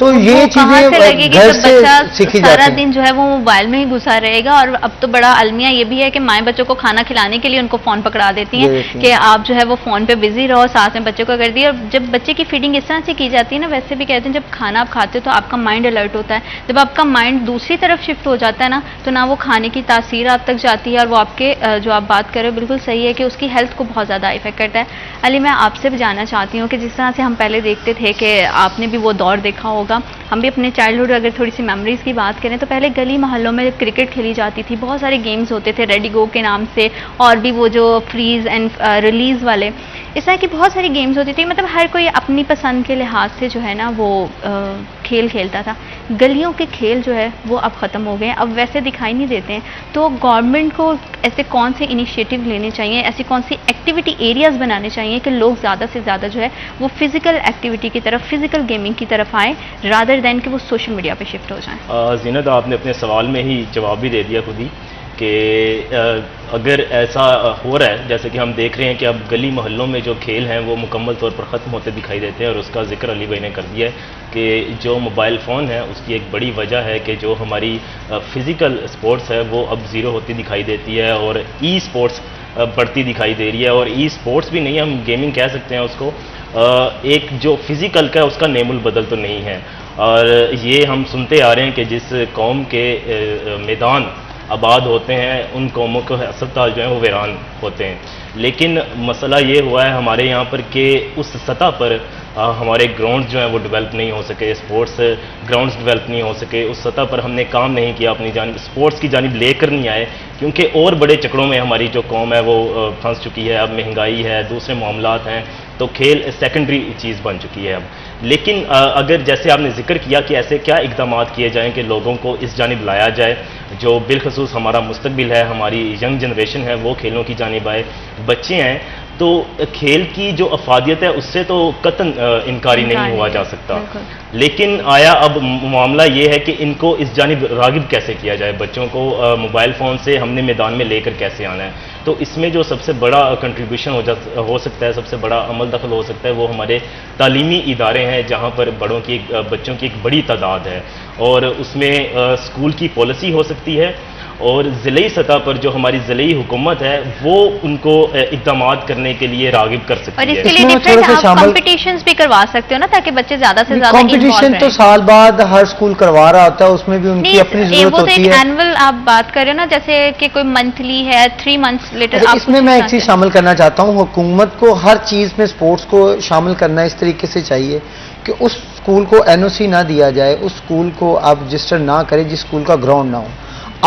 تو یہ چیزیں گھر سے سیکھی جاتی ہیں. سارا دن جو ہے وہ موبائل میں ہی گھسا رہے گا. اور اب تو بڑا المیہ یہ بھی ہے کہ مائیں بچوں کو کھانا کھلانے کے لیے ان کو فون پکڑا دیتی ہیں کہ آپ جو ہے وہ فون پہ بزی رہو, ساتھ میں بچوں کو کر دی. اور جب بچے کی فیڈنگ اس طرح سے کی جاتی ہے نا, ویسے بھی کہتے ہیں جب کھانا آپ کھاتے ہو تو آپ کا مائنڈ الرٹ ہوتا ہے. جب آپ کا مائنڈ دوسری طرف شفٹ ہو جاتا ہے نا, تو نہ وہ کھانے کی تاثیر آپ تک جاتی ہے, اور وہ آپ کے جو آپ بات کر رہے ہو بالکل صحیح ہے کہ اس کی ہیلتھ کو بہت زیادہ افیکٹ کرتا ہے. علی, میں آپ سے بھی جاننا چاہتی ہوں کہ جس طرح سے ہم پہلے دیکھتے تھے کہ آپ نے بھی وہ دور دیکھا ہوگا, ہم بھی اپنے چائلڈہڈ اگر تھوڑی سی میموریز کی بات کریں تو پہلے گلی محلوں میں کرکٹ کھیلی جاتی تھی, بہت سارے گیمز ہوتے تھے ریڈی گو کے نام سے, اور بھی وہ جو فریز اینڈ ریلیز والے, اس طرح کی بہت ساری گیمز ہوتی تھی. مطلب ہر کوئی اپنی پسند کے لحاظ سے جو ہے نا وہ کھیل کھیلتا تھا. گلیوں کے کھیل جو ہے وہ اب ختم ہو گئے ہیں, اب ویسے دکھائی نہیں دیتے ہیں. تو گورنمنٹ کو ایسے کون سے انیشیٹو لینے چاہیے, ایسی کون سی ایکٹیویٹی ایریاز بنانے چاہیے کہ لوگ زیادہ سے زیادہ جو ہے وہ فزیکل ایکٹیویٹی کی طرف, فزیکل گیمنگ کی طرف آئیں رادر دین کہ وہ سوشل میڈیا پہ شفٹ ہو جائیں. زینت, آپ نے اپنے سوال میں ہی جواب بھی دے دیا خود ہی کہ اگر ایسا ہو رہا ہے جیسے کہ ہم دیکھ رہے ہیں کہ اب گلی محلوں میں جو کھیل ہیں وہ مکمل طور پر ختم ہوتے دکھائی دیتے ہیں, اور اس کا ذکر علی بھائی نے کر دیا ہے کہ جو موبائل فون ہے اس کی ایک بڑی وجہ ہے کہ جو ہماری فزیکل سپورٹس ہے وہ اب زیرو ہوتی دکھائی دیتی ہے, اور ای سپورٹس بڑھتی دکھائی دے رہی ہے. اور ای سپورٹس بھی نہیں, ہم گیمنگ کہہ سکتے ہیں اس کو, ایک جو فزیکل کا اس کا نیم البدل تو نہیں ہے. اور یہ ہم سنتے آ رہے ہیں کہ جس قوم کے میدان آباد ہوتے ہیں ان قوموں کے ہسپتال جو ہیں وہ ویران ہوتے ہیں. لیکن مسئلہ یہ ہوا ہے ہمارے یہاں پر کہ اس سطح پر ہمارے گراؤنڈز جو ہیں وہ ڈیولپ نہیں ہو سکے, اسپورٹس گراؤنڈز ڈیولپ نہیں ہو سکے, اس سطح پر ہم نے کام نہیں کیا, اپنی جانب اسپورٹس کی جانب لے کر نہیں آئے, کیونکہ اور بڑے چکروں میں ہماری جو قوم ہے وہ پھنس چکی ہے. اب مہنگائی ہے, دوسرے معاملات ہیں, تو کھیل سیکنڈری چیز بن چکی ہے اب. لیکن اگر جیسے آپ نے ذکر کیا کہ ایسے کیا اقدامات کیے جائیں کہ لوگوں کو اس جانب لایا جائے, جو بالخصوص ہمارا مستقبل ہے, ہماری ینگ جنریشن ہے, وہ کھیلوں کی جانب آئے. بچے ہیں تو کھیل کی جو افادیت ہے اس سے تو قطعاً انکاری نہیں ہوا جا سکتا. لیکن آیا اب معاملہ یہ ہے کہ ان کو اس جانب راغب کیسے کیا جائے, بچوں کو موبائل فون سے ہم نے میدان میں لے کر کیسے آنا ہے. تو اس میں جو سب سے بڑا کنٹریبیوشن ہو سکتا ہے, سب سے بڑا عمل دخل ہو سکتا ہے, وہ ہمارے تعلیمی ادارے ہیں جہاں پر بچوں کی ایک بڑی تعداد ہے, اور اس میں اسکول کی پالیسی ہو سکتی ہے, اور ضلعی سطح پر جو ہماری ضلعی حکومت ہے وہ ان کو اقدامات کرنے کے لیے راغب کر سکتی ہے. اور اس کے لیے ڈفرینٹ آپ کمپٹیشنز بھی کروا سکتے ہو نا, تاکہ بچے زیادہ سے زیادہ کمپٹیشن تو سال بعد ہر اسکول کروا رہا ہوتا ہے, اس میں بھی ان کی اپنی ضرورت ہوتی ہے. اینول آپ بات کر رہے ہو نا, جیسے کہ کوئی منتھلی ہے, 3 months لیٹر. اس میں ایک چیز شامل کرنا چاہتا ہوں, حکومت کو ہر چیز میں اسپورٹس کو شامل کرنا اس طریقے سے چاہیے کہ اس اسکول کو NOC نہ دیا جائے, اس اسکول کو آپ رجسٹر نہ کریں جس اسکول کا گراؤنڈ نہ ہو.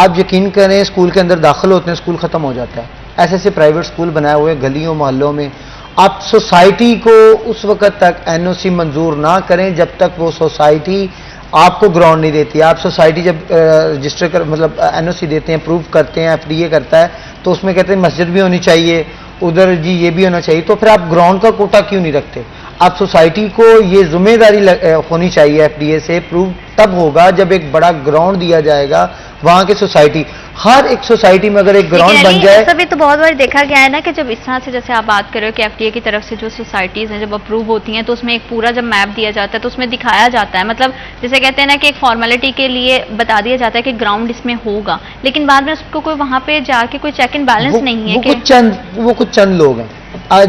آپ یقین کریں اسکول کے اندر داخل ہوتے ہیں اسکول ختم ہو جاتا ہے. ایسے ایسے پرائیویٹ اسکول بنائے ہوئے گلیوں محلوں میں. آپ سوسائٹی کو اس وقت تک NOC منظور نہ کریں جب تک وہ سوسائٹی آپ کو گراؤنڈ نہیں دیتی. آپ سوسائٹی جب رجسٹر کر مطلب NOC دیتے ہیں, اپروو کرتے ہیں, FDA کرتا ہے, تو اس میں کہتے ہیں مسجد بھی ہونی چاہیے, ادھر جی یہ بھی ہونا چاہیے. تو پھر آپ گراؤنڈ کا کوٹا کیوں نہیں رکھتے؟ آپ سوسائٹی کو یہ ذمہ داری ہونی چاہیے FDA سے, پروو تب ہوگا جب ایک بڑا گراؤنڈ دیا جائے گا وہاں کی سوسائٹی. ہر ایک سوسائٹی میں اگر ایک گراؤنڈ بن جائے. ایسا بھی تو بہت بار دیکھا گیا ہے نا کہ جب اس طرح سے جیسے آپ بات کر رہے ہو کہ FDA کی طرف سے جو سوسائٹیز ہیں جب اپروو ہوتی ہیں تو اس میں ایک پورا جب میپ دیا جاتا ہے تو اس میں دکھایا جاتا ہے, مطلب جیسے کہتے ہیں نا کہ ایک فارمیلٹی کے لیے بتا دیا جاتا ہے کہ گراؤنڈ اس میں ہوگا, لیکن بعد میں اس کو کوئی وہاں پہ جا کے کوئی چیک اینڈ بیلنس نہیں ہے. وہ کچھ چند لوگ ہیں.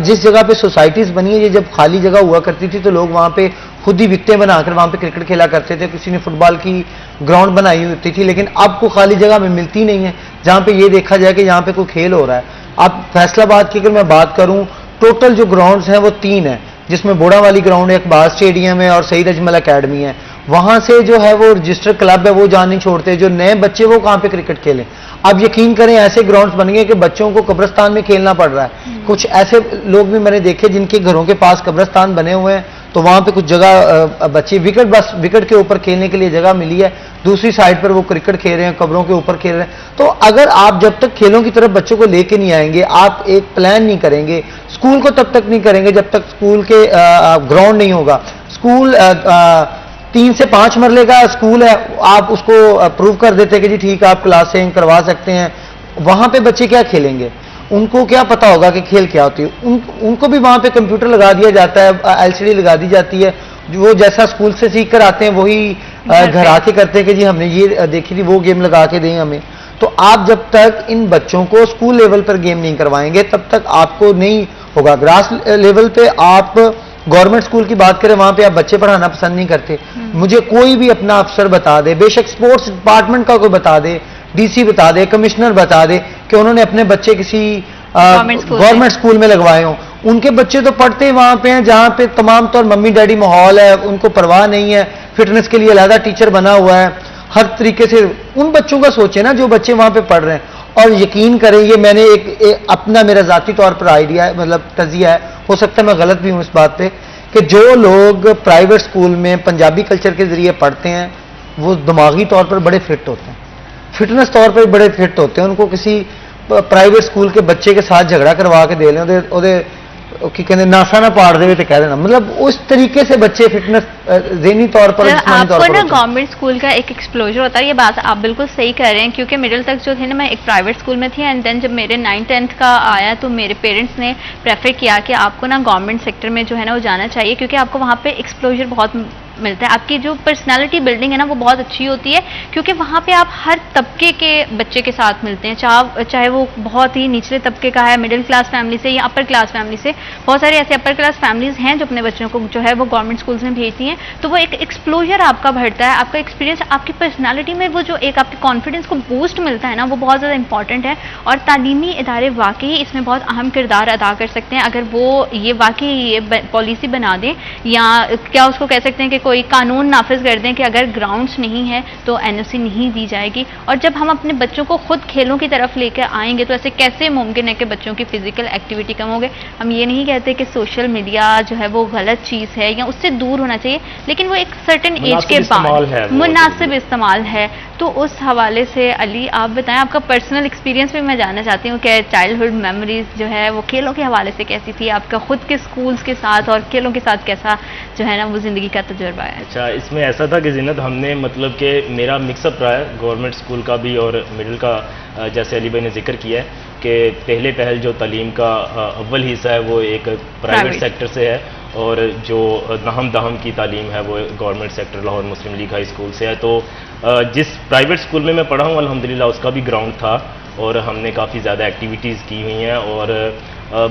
جس جگہ پہ سوسائٹیز بنی ہے, یہ جب خالی جگہ ہوا کرتی تھی تو لوگ وہاں پہ خود ہی وکٹیں بنا کر وہاں پہ کرکٹ کھیلا کرتے تھے, کسی نے فٹ بال کی گراؤنڈ بنائی ہوتی تھی. لیکن اب کو خالی جگہ میں ملتی نہیں ہے جہاں پہ یہ دیکھا جائے کہ یہاں پہ کوئی کھیل ہو رہا ہے. اب فیصل آباد کی اگر میں بات کروں, ٹوٹل جو گراؤنڈز ہیں وہ 3 ہیں, جس میں بوڑا والی گراؤنڈ ہے, اقبال اسٹیڈیم ہے, اور سعید اجمل اکیڈمی ہے. وہاں سے جو ہے وہ رجسٹر کلب ہے وہ جان نہیں چھوڑتے, جو نئے بچے وہ کہاں پہ کرکٹ کھیلیں. اب یقین کریں ایسے گراؤنڈز بن گئے کہ بچوں کو قبرستان میں کھیلنا پڑ رہا ہے. کچھ ایسے لوگ بھی میں نے دیکھے جن کے گھروں کے پاس قبرستان بنے ہوئے ہیں, تو وہاں پہ کچھ جگہ بچے وکٹ کے اوپر کھیلنے کے لیے جگہ ملی ہے, دوسری سائڈ پر وہ کرکٹ کھیل رہے ہیں, قبروں کے اوپر کھیل رہے ہیں. تو اگر آپ جب تک کھیلوں کی طرف بچوں کو لے کے نہیں آئیں گے, آپ ایک پلان نہیں کریں گے, اسکول کو تب تک نہیں کریں گے جب تک اسکول کے گراؤنڈ نہیں ہوگا. اسکول 3 سے 5 مرلے کا اسکول ہے, آپ اس کو اپروو کر دیتے کہ جی ٹھیک ہے آپ کلاسیں کروا سکتے ہیں. وہاں پہ بچے کیا کھیلیں گے؟ ان کو کیا پتا ہوگا کہ کھیل کیا ہوتی ہے؟ ان کو بھی وہاں پہ کمپیوٹر لگا دیا جاتا ہے, LCD لگا دی جاتی ہے, وہ جیسا اسکول سے سیکھ کر آتے ہیں وہی گھر آ کے کرتے ہیں کہ جی ہم نے یہ دیکھی تھی وہ گیم لگا کے دیں ہمیں. تو آپ جب تک ان بچوں کو اسکول لیول پر گیم نہیں کروائیں گے تب تک آپ کو نہیں ہوگا. گراس لیول پہ آپ گورنمنٹ اسکول کی بات کریں, وہاں پہ آپ بچے پڑھانا پسند نہیں کرتے. مجھے کوئی بھی اپنا افسر بتا دے, بے شک اسپورٹس ڈپارٹمنٹ کا کوئی بتا دے, ڈی سی بتا دے, کمشنر بتا دے کہ انہوں نے اپنے بچے کسی گورنمنٹ اسکول میں لگوائے ہوں. ان کے بچے تو پڑھتے وہاں پہ ہیں جہاں پہ تمام طور ممی ڈیڈی ماحول ہے, ان کو پرواہ نہیں ہے, فٹنس کے لیے علیحدہ ٹیچر بنا ہوا ہے, ہر طریقے سے ان بچوں کا سوچے نا جو بچے وہاں پہ پڑھ رہے ہیں. اور یقین کریں یہ میں نے ایک اپنا میرا ذاتی طور پر آئیڈیا ہے, مطلب تجزیہ ہے, ہو سکتا ہے میں غلط بھی ہوں اس بات پہ, کہ جو لوگ پرائیویٹ اسکول میں پنجابی کلچر کے ذریعے پڑھتے ہیں وہ دماغی طور پر بڑے فٹ ہوتے ہیں, فٹنس طور پر بڑے فٹ ہوتے ہیں. ان کو کسی پرائیویٹ اسکول کے بچے کے ساتھ جھگڑا کروا کے دے لیں, کہتے ناسا نہ پاڑ دے تو کہہ دینا, مطلب اس طریقے سے بچے فٹنس ذہنی طور پر آپ کو نا گورنمنٹ اسکول کا ایک ایکسپلوجر ہوتا ہے. یہ بات آپ بالکل صحیح کہہ رہے ہیں, کیونکہ مڈل تک جو تھی نا میں ایک پرائیویٹ اسکول میں تھی, اینڈ دین جب میرے 9th-10th کا آیا تو میرے پیرنٹس نے پریفر کیا کہ آپ کو نا گورنمنٹ سیکٹر میں جو ہے نا وہ جانا چاہیے, کیونکہ آپ کو وہاں پہ ایکسپلوجر بہت ملتا ہے. آپ کی جو پرسنالٹی بلڈنگ ہے نا وہ بہت اچھی ہوتی ہے, کیونکہ وہاں پہ آپ ہر طبقے کے بچے کے ساتھ ملتے ہیں, چاہے وہ بہت ہی نچلے طبقے کا ہے, مڈل کلاس فیملی سے یا اپر کلاس فیملی سے. بہت سارے ایسے اپر کلاس فیملیز ہیں جو اپنے بچوں کو جو ہے وہ گورنمنٹ اسکولس میں بھیجتی ہیں, تو وہ ایک ایکسپلوجر آپ کا بڑھتا ہے, آپ کا ایکسپیرینس, آپ کی پرسنالٹی میں وہ جو ایک آپ کے کانفیڈنس کو بوسٹ ملتا ہے نا وہ بہت زیادہ امپورٹنٹ ہے. اور تعلیمی ادارے واقعی اس میں بہت اہم کردار ادا کر سکتے ہیں اگر وہ یہ واقعی یہ پالیسی بنا دیں, یا کیا اس کو کہہ سکتے ہیں کہ کوئی قانون نافذ کر دیں کہ اگر گراؤنڈس نہیں ہے تو NOC نہیں دی جائے گی. اور جب ہم اپنے بچوں کو خود کھیلوں کی طرف لے کے آئیں گے تو ایسے کیسے ممکن ہے کہ بچوں کی فزیکل ایکٹیویٹی کم ہوگی. ہم یہ نہیں کہتے کہ سوشل میڈیا جو ہے وہ غلط چیز ہے یا اس سے دور ہونا چاہیے, لیکن وہ ایک سرٹن ایج کے بعد مناسب استعمال ہے. تو اس حوالے سے علی آپ بتائیں, آپ کا پرسنل ایکسپیرینس بھی میں جاننا چاہتی ہوں کہ چائلڈہڈ میموریز جو ہے وہ کھیلوں کے حوالے سے کیسی تھی, آپ کا خود کے اسکولس کے ساتھ اور کھیلوں کے ساتھ کیسا جو ہے نا وہ زندگی کا تجربہ ہے. اچھا, اس میں ایسا تھا کہ زینت ہم نے مطلب کہ میرا مکس اپ رہا ہے گورنمنٹ اسکول کا بھی اور مڈل کا, جیسے علی بھائی نے ذکر کیا ہے کہ پہل جو تعلیم کا اول حصہ ہے وہ ایک پرائیویٹ سیکٹر سے ہے, اور جو نہم دہم کی تعلیم ہے وہ گورنمنٹ سیکٹر لاہور مسلم لیگ ہائی اسکول سے ہے. تو جس پرائیویٹ اسکول میں پڑھا ہوں الحمدللہ اس کا بھی گراؤنڈ تھا, اور ہم نے کافی زیادہ ایکٹیویٹیز کی ہوئی ہیں, اور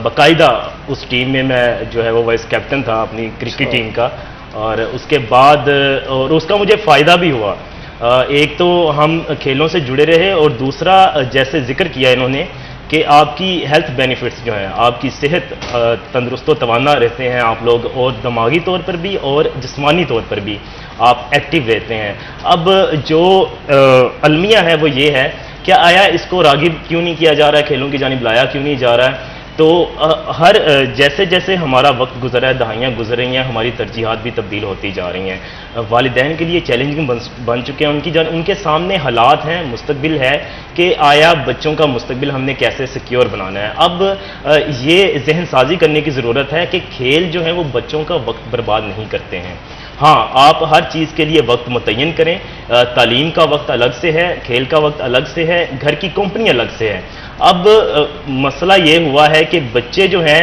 باقاعدہ اس ٹیم میں میں جو ہے وہ وائس کیپٹن تھا اپنی کرکٹ ٹیم کا. اور اس کے بعد اور اس کا مجھے فائدہ بھی ہوا, ایک تو ہم کھیلوں سے جڑے رہے, اور دوسرا جیسے ذکر کیا انہوں نے کہ آپ کی ہیلتھ بینیفٹس جو ہیں, آپ کی صحت تندرست و توانا رہتے ہیں آپ لوگ, اور دماغی طور پر بھی اور جسمانی طور پر بھی آپ ایکٹیو رہتے ہیں. اب جو المیہ ہے وہ یہ ہے کہ آیا اس کو راغب کیوں نہیں کیا جا رہا ہے, کھیلوں کی جانب لایا کیوں نہیں جا رہا ہے. تو ہر جیسے جیسے ہمارا وقت گزرا ہے, دہائیاں گزر رہی ہیں, ہماری ترجیحات بھی تبدیل ہوتی جا رہی ہیں. والدین کے لیے چیلنجنگ بن چکے ہیں, ان کے سامنے حالات ہیں, مستقبل ہے کہ آیا بچوں کا مستقبل ہم نے کیسے سیکیور بنانا ہے. اب یہ ذہن سازی کرنے کی ضرورت ہے کہ کھیل جو ہے وہ بچوں کا وقت برباد نہیں کرتے ہیں. ہاں, آپ ہر چیز کے لیے وقت متعین کریں, تعلیم کا وقت الگ سے ہے, کھیل کا وقت الگ سے ہے, گھر کی کمپنی الگ سے ہے. اب مسئلہ یہ ہوا ہے کہ بچے جو ہیں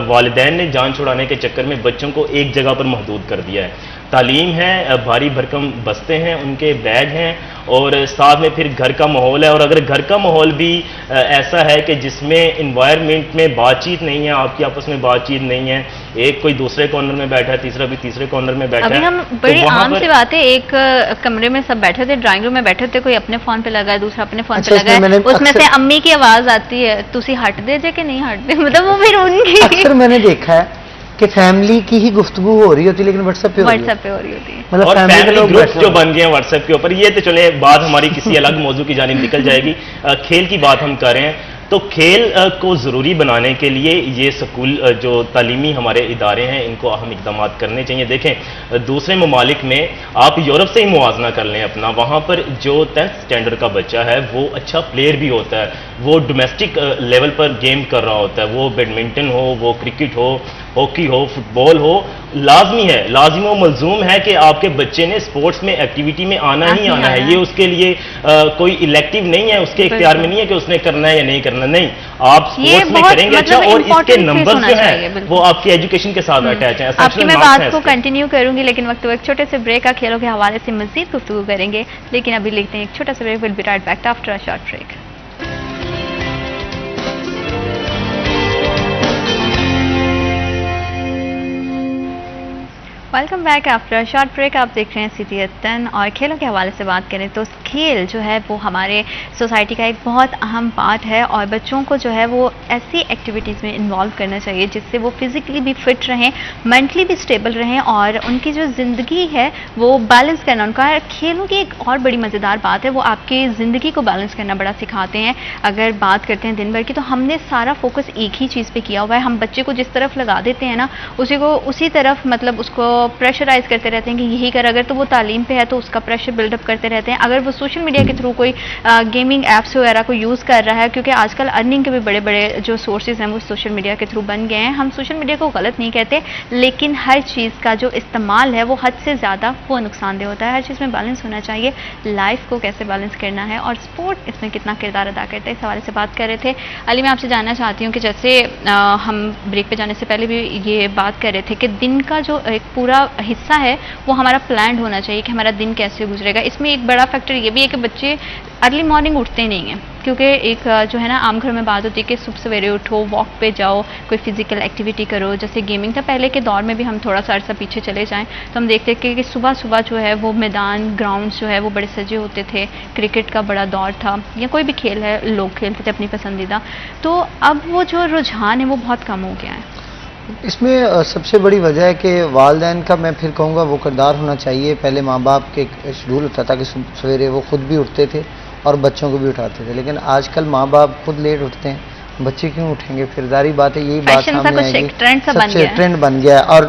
والدین نے جان چھڑانے کے چکر میں بچوں کو ایک جگہ پر محدود کر دیا ہے. تعلیم ہے, بھاری بھرکم بستے ہیں, ان کے بیگ ہیں, اور ساتھ میں پھر گھر کا ماحول ہے. اور اگر گھر کا ماحول بھی ایسا ہے کہ جس میں انوائرمنٹ میں بات چیت نہیں ہے, آپ کی آپس میں بات چیت نہیں ہے, ایک کوئی دوسرے کارنر میں بیٹھا ہے, تیسرا بھی تیسرے کارنر میں بیٹھا ہے. ابھی ہم بڑی عام سی بات ہے, ایک کمرے میں سب بیٹھے تھے, ڈرائنگ روم میں بیٹھے تھے, کوئی اپنے فون پہ لگا ہے, دوسرا اپنے فون پہ لگا ہے, اس میں سے امی کی آواز آتی ہے, تسی ہٹ دے جے کہ نہیں ہٹ دے, مطلب وہ پھر ان کی. اکثر میں نے دیکھا ہے کہ فیملی کی ہی گفتگو ہو رہی ہوتی لیکن واٹس ایپ پہ ہو رہی ہوتی ہے, اور فیملی گروپ جو بن گئے ہیں واٹس ایپ کے اوپر. یہ تو چلے بات ہماری کسی الگ موضوع کی جانب نکل جائے گی. کھیل کی بات ہم کر رہے ہیں, تو کھیل کو ضروری بنانے کے لیے یہ سکول جو تعلیمی ہمارے ادارے ہیں ان کو اہم اقدامات کرنے چاہیے. دیکھیں دوسرے ممالک میں آپ یورپ سے ہی موازنہ کر لیں اپنا, وہاں پر جو 10th اسٹینڈرڈ کا بچہ ہے وہ اچھا پلیئر بھی ہوتا ہے, وہ ڈومیسٹک لیول پر گیم کر رہا ہوتا ہے, وہ بیڈمنٹن ہو, وہ کرکٹ ہو, ہاکی ہو فٹ بال ہو، لازمی و ملزوم ہے کہ آپ کے بچے نے اسپورٹس میں ایکٹیویٹی میں آنا ہی آنا ہے. یہ اس کے لیے کوئی الیکٹیو نہیں ہے، اس کے اختیار میں نہیں ہے کہ اس نے کرنا ہے یا نہیں کرنا. نہیں، آپ اسپورٹس میں کریں گے اچھا، اور اس کے نمبر جو ہیں وہ آپ کی ایجوکیشن کے ساتھ اٹیچ ہیں. آپ کی میں بات کو کنٹینیو کروں گی، لیکن وقت ایک چھوٹے سے بریک کا کھیلوں کے حوالے سے مزید گفتگو کریں گے، لیکن ابھی لیتے ہیں ایک چھوٹا سا break. Will be right back after a short break. Welcome back after short break. آپ دیکھ رہے ہیں سٹی ایٹ 10 اور کھیلوں کے حوالے سے بات کریں تو کھیل جو ہے وہ ہمارے سوسائٹی کا ایک بہت اہم پارٹ ہے، اور بچوں کو جو ہے وہ ایسی ایکٹیویٹیز میں انوالو کرنا چاہیے جس سے وہ فزیکلی بھی فٹ رہیں، مینٹلی بھی اسٹیبل رہیں، اور ان کی جو زندگی ہے وہ بیلنس کرنا ان کا. کھیلوں کی ایک اور بڑی مزیدار بات ہے، وہ آپ کی زندگی کو بیلنس کرنا بڑا سکھاتے ہیں. اگر بات کرتے ہیں دن بھر کی تو ہم نے سارا فوکس ایک ہی چیز پہ کیا ہوا ہے. ہم بچے کو جس طرف لگا دیتے ہیں نا اسی طرف مطلب اس کو پریشرائز کرتے رہتے ہیں کہ یہی کر. اگر تو وہ تعلیم پہ ہے تو اس کا پریشر بلڈ اپ کرتے رہتے ہیں. اگر وہ سوشل میڈیا کے تھرو کوئی گیمنگ ایپس وغیرہ کو یوز کر رہا ہے، کیونکہ آج کل ارننگ کے بھی بڑے بڑے جو سورسز ہیں وہ سوشل میڈیا کے تھرو بن گئے ہیں. ہم سوشل میڈیا کو غلط نہیں کہتے، لیکن ہر چیز کا جو استعمال ہے وہ حد سے زیادہ وہ نقصان دہ ہوتا ہے. ہر چیز میں بیلنس ہونا چاہیے. لائف کو کیسے بیلنس کرنا ہے اور اسپورٹ اس میں کتنا کردار ادا کرتا ہے، اس حوالے سے بات کر رہے تھے. علی، میں آپ سے جاننا چاہتی ہوں کہ جیسے ہم بریک پہ جانے سے پہلے بھی یہ بات کر رہے تھے کہ دن کا جو ایک پورا حصہ ہے وہ ہمارا پلانڈ ہونا چاہیے کہ ہمارا دن کیسے گزرے گا. اس میں ایک بڑا فیکٹر یہ بھی ہے کہ بچے ارلی مارننگ اٹھتے نہیں ہیں، کیونکہ ایک جو ہے نا عام گھر میں بات ہوتی ہے کہ صبح سویرے اٹھو، واک پہ جاؤ، کوئی فزیکل ایکٹیویٹی کرو. جیسے گیمنگ تھا پہلے کے دور میں بھی، ہم تھوڑا سا عرصہ پیچھے چلے جائیں تو ہم دیکھتے کہ صبح صبح جو ہے وہ میدان گراؤنڈ جو ہے وہ بڑے سجے ہوتے تھے. کرکٹ کا بڑا دور تھا، یا کوئی بھی کھیل ہے لوگ کھیلتے تھے اپنی پسندیدہ. تو اب وہ جو رجحان ہے وہ بہت کم ہو گیا ہے. اس میں سب سے بڑی وجہ ہے کہ والدین کا میں پھر کہوں گا وہ کردار ہونا چاہیے. پہلے ماں باپ کے شیڈول ہوتا تھا کہ سویرے وہ خود بھی اٹھتے تھے اور بچوں کو بھی اٹھاتے تھے، لیکن آج کل ماں باپ خود لیٹ اٹھتے ہیں، بچے کیوں اٹھیں گے؟ پھر ظاہری بات ہے یہی بات سامنے آئے گی، سب سے ٹرینڈ بن گیا ہے. اور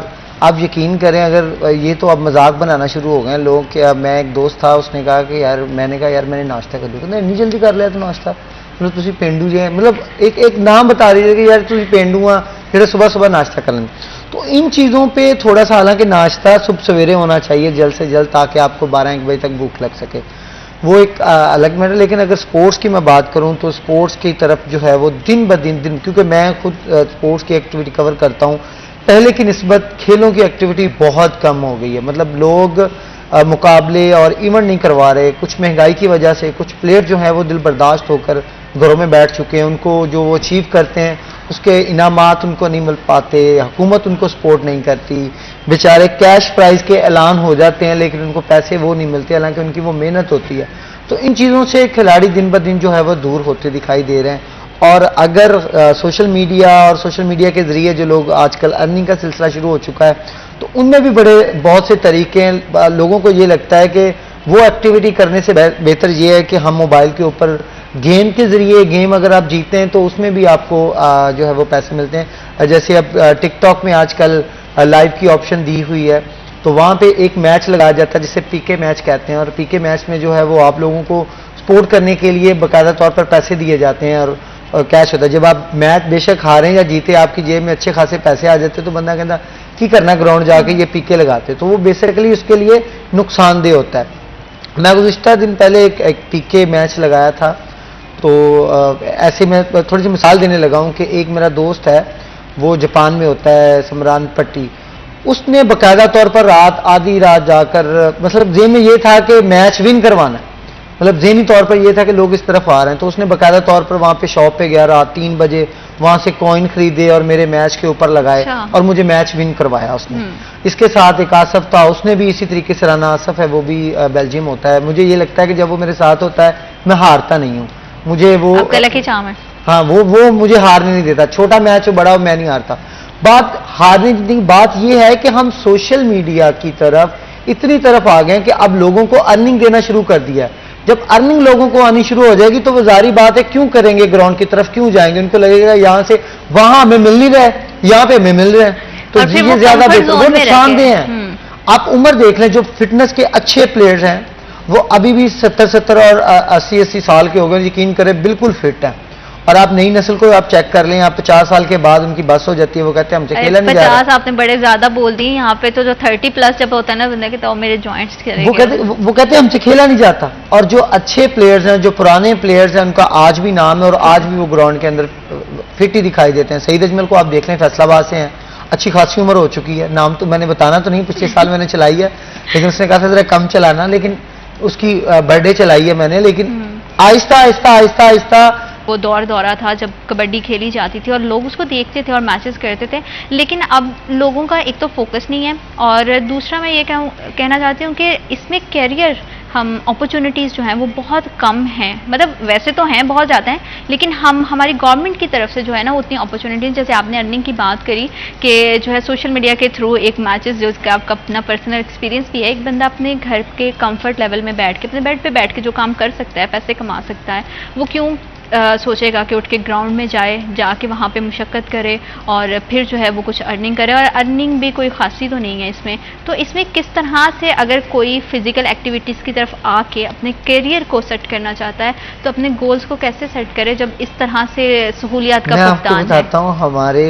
آپ یقین کریں، اگر یہ تو اب مذاق بنانا شروع ہو گئے ہیں لوگ. کہ اب میں ایک دوست تھا، اس نے کہا کہ یار میں نے کہا یار میں نے ناشتہ کر لیا. نہیں جلدی کر لیا تو ناشتہ، مطلب تسی پینڈو جی ہیں، مطلب ایک نام بتا دیجیے کہ یار تسی پینڈو آ پھر صبح صبح ناشتہ کر لیں. تو ان چیزوں پہ تھوڑا سا، حالانکہ ناشتہ صبح سویرے ہونا چاہیے جلد سے جلد، تاکہ آپ کو 12-1 بجے تک بھوک لگ سکے، وہ ایک الگ میٹر. لیکن اگر سپورٹس کی میں بات کروں تو سپورٹس کی طرف جو ہے وہ دن بدن کیونکہ میں خود سپورٹس کی ایکٹیویٹی کور کرتا ہوں، پہلے کی نسبت کھیلوں کی ایکٹیویٹی بہت کم ہو گئی ہے. مطلب لوگ مقابلے اور ایونٹ نہیں کروا رہے، کچھ مہنگائی کی وجہ سے. کچھ پلیئر جو ہیں وہ دل برداشت ہو کر گھروں میں بیٹھ چکے ہیں، ان کو جو وہ اچیو کرتے ہیں اس کے انعامات ان کو نہیں مل پاتے، حکومت ان کو سپورٹ نہیں کرتی. بیچارے کیش پرائز کے اعلان ہو جاتے ہیں لیکن ان کو پیسے وہ نہیں ملتے، حالانکہ ان کی وہ محنت ہوتی ہے. تو ان چیزوں سے کھلاڑی دن بدن جو ہے وہ دور ہوتے دکھائی دے رہے ہیں. اور اگر سوشل میڈیا کے ذریعے جو لوگ آج کل ارننگ کا سلسلہ شروع ہو چکا ہے، تو ان میں بھی بہت سے طریقے ہیں. لوگوں کو یہ لگتا ہے کہ وہ ایکٹیویٹی کرنے سے بہتر یہ ہے کہ ہم موبائل کے اوپر گیم کے ذریعے، گیم اگر آپ جیتے ہیں تو اس میں بھی آپ کو جو ہے وہ پیسے ملتے ہیں. جیسے اب ٹک ٹاک میں آج کل لائیو کی آپشن دی ہوئی ہے، تو وہاں پہ ایک میچ لگایا جاتا ہے جسے پی کے میچ کہتے ہیں. اور پی کے میچ میں جو ہے وہ آپ لوگوں کو سپورٹ کرنے کے لیے باقاعدہ طور پر پیسے دیے جاتے ہیں اور کیش ہوتا ہے. جب آپ میچ بے شک ہاریں یا جیتے، آپ کی جیب میں اچھے خاصے پیسے آ جاتے تو بندہ کہتا کی کرنا گراؤنڈ جا کے یہ پی کے لگاتے. تو وہ بیسیکلی اس کے لیے نقصان دہ ہوتا ہے. میں گزشتہ دن پہلے ایک پی کے میچ لگایا تھا، تو ایسے میں تھوڑی سی مثال دینے لگا ہوں کہ ایک میرا دوست ہے، وہ جاپان میں ہوتا ہے، سمران پٹی. اس نے باقاعدہ طور پر آدھی رات جا کر، مطلب ذہن میں یہ تھا کہ میچ ون کروانا ہے، مطلب ذہنی طور پر یہ تھا کہ لوگ اس طرف آ رہے ہیں. تو اس نے باقاعدہ طور پر وہاں پہ شاپ پہ گیا رات 3 بجے، وہاں سے کوئن خریدے اور میرے میچ کے اوپر لگائے اور مجھے میچ ون کروایا اس نے. اس کے ساتھ ایک آصف تھا، اس نے بھی اسی طریقے سے رانا آصف ہے، وہ بھی بیلجیم ہوتا ہے. مجھے یہ لگتا ہے کہ جب وہ میرے ساتھ ہوتا ہے میں ہارتا نہیں ہوں. مجھے وہ ہاں وہ مجھے ہارنے نہیں دیتا، چھوٹا میچ ہو بڑا ہو میں نہیں ہارتا. بات ہارنے کی بات یہ ہے کہ ہم سوشل میڈیا کی طرف اتنی طرف آ گئے کہ اب لوگوں کو ارننگ دینا شروع کر دیا ہے. جب ارننگ لوگوں کو آنی شروع ہو جائے گی تو وہ ظاہری بات ہے کیوں کریں گے گراؤنڈ کی طرف، کیوں جائیں گے؟ ان کو لگے گا یہاں سے وہاں ہمیں مل نہیں رہا ہے، یہاں پہ ہمیں مل رہا ہے، تو یہ زیادہ بہتر، وہ نقصان دہ ہیں. آپ عمر دیکھ لیں، جو فٹنس کے اچھے پلیئرز ہیں وہ ابھی بھی 70 اور 80 سال کے ہو گئے، یقین کریں بالکل فٹ ہیں. اور آپ نئی نسل کو آپ چیک کر لیں، آپ 50 سال کے بعد ان کی بس ہو جاتی ہے، وہ کہتے ہیں ہم سے کھیلا نہیں جا رہا۔ 50 آپ نے بڑے زیادہ بول دی، یہاں پہ تو جو 30 پلس جب ہوتا ہے نا بندے کے، تو میرے جوائنٹس وہ کہتے ہیں ہم سے کھیلا نہیں جاتا۔ اور جو اچھے پلیئرز ہیں، جو پرانے پلیئرز ہیں، ان کا آج بھی نام ہے اور آج بھی وہ گراؤنڈ کے اندر فٹ ہی دکھائی دیتے ہیں۔ سعید اجمل کو آپ دیکھ لیں، فیصل آباد سے ہیں، اچھی خاصی عمر ہو چکی ہے، نام تو میں نے بتانا تو نہیں، پچھلے سال میں نے چلائی ہے، لیکن اس نے کہا تھا ذرا کم چلانا، لیکن اس کی برتھ ڈے چلائی ہے میں نے، لیکن آہستہ آہستہ آہستہ آہستہ وہ دورہ تھا جب کبڈی کھیلی جاتی تھی اور لوگ اس کو دیکھتے تھے اور میچز کرتے تھے، لیکن اب لوگوں کا ایک تو فوکس نہیں ہے، اور دوسرا میں یہ کہنا چاہتی ہوں کہ اس میں کیریئر اپرچونٹیز جو ہیں وہ بہت کم ہیں، مطلب ویسے تو ہیں بہت زیادہ ہیں، لیکن ہماری گورنمنٹ کی طرف سے جو ہے نا اتنی اپرچونٹیز، جیسے آپ نے ارننگ کی بات کری کہ جو ہے سوشل میڈیا کے تھرو ایک میچز جو کہ آپ کا اپنا پرسنل ایکسپیرینس بھی ہے، ایک بندہ اپنے گھر کے کمفرٹ لیول میں بیٹھ کے اپنے بیڈ پہ بیٹھ کے جو کام کر سکتا ہے، پیسے کما سکتا ہے، وہ کیوں سوچے گا کہ اٹھ کے گراؤنڈ میں جا کے وہاں پہ مشقت کرے اور پھر جو ہے وہ کچھ ارننگ کرے، اور ارننگ بھی کوئی خاصی تو نہیں ہے اس میں۔ تو اس میں کس طرح سے اگر کوئی فزیکل ایکٹیویٹیز کی طرف آ کے اپنے کیریئر کو سیٹ کرنا چاہتا ہے تو اپنے گولز کو کیسے سیٹ کرے جب اس طرح سے سہولیات کا میں آپ کو فقدان ہے؟ بتاتا ہوں، ہمارے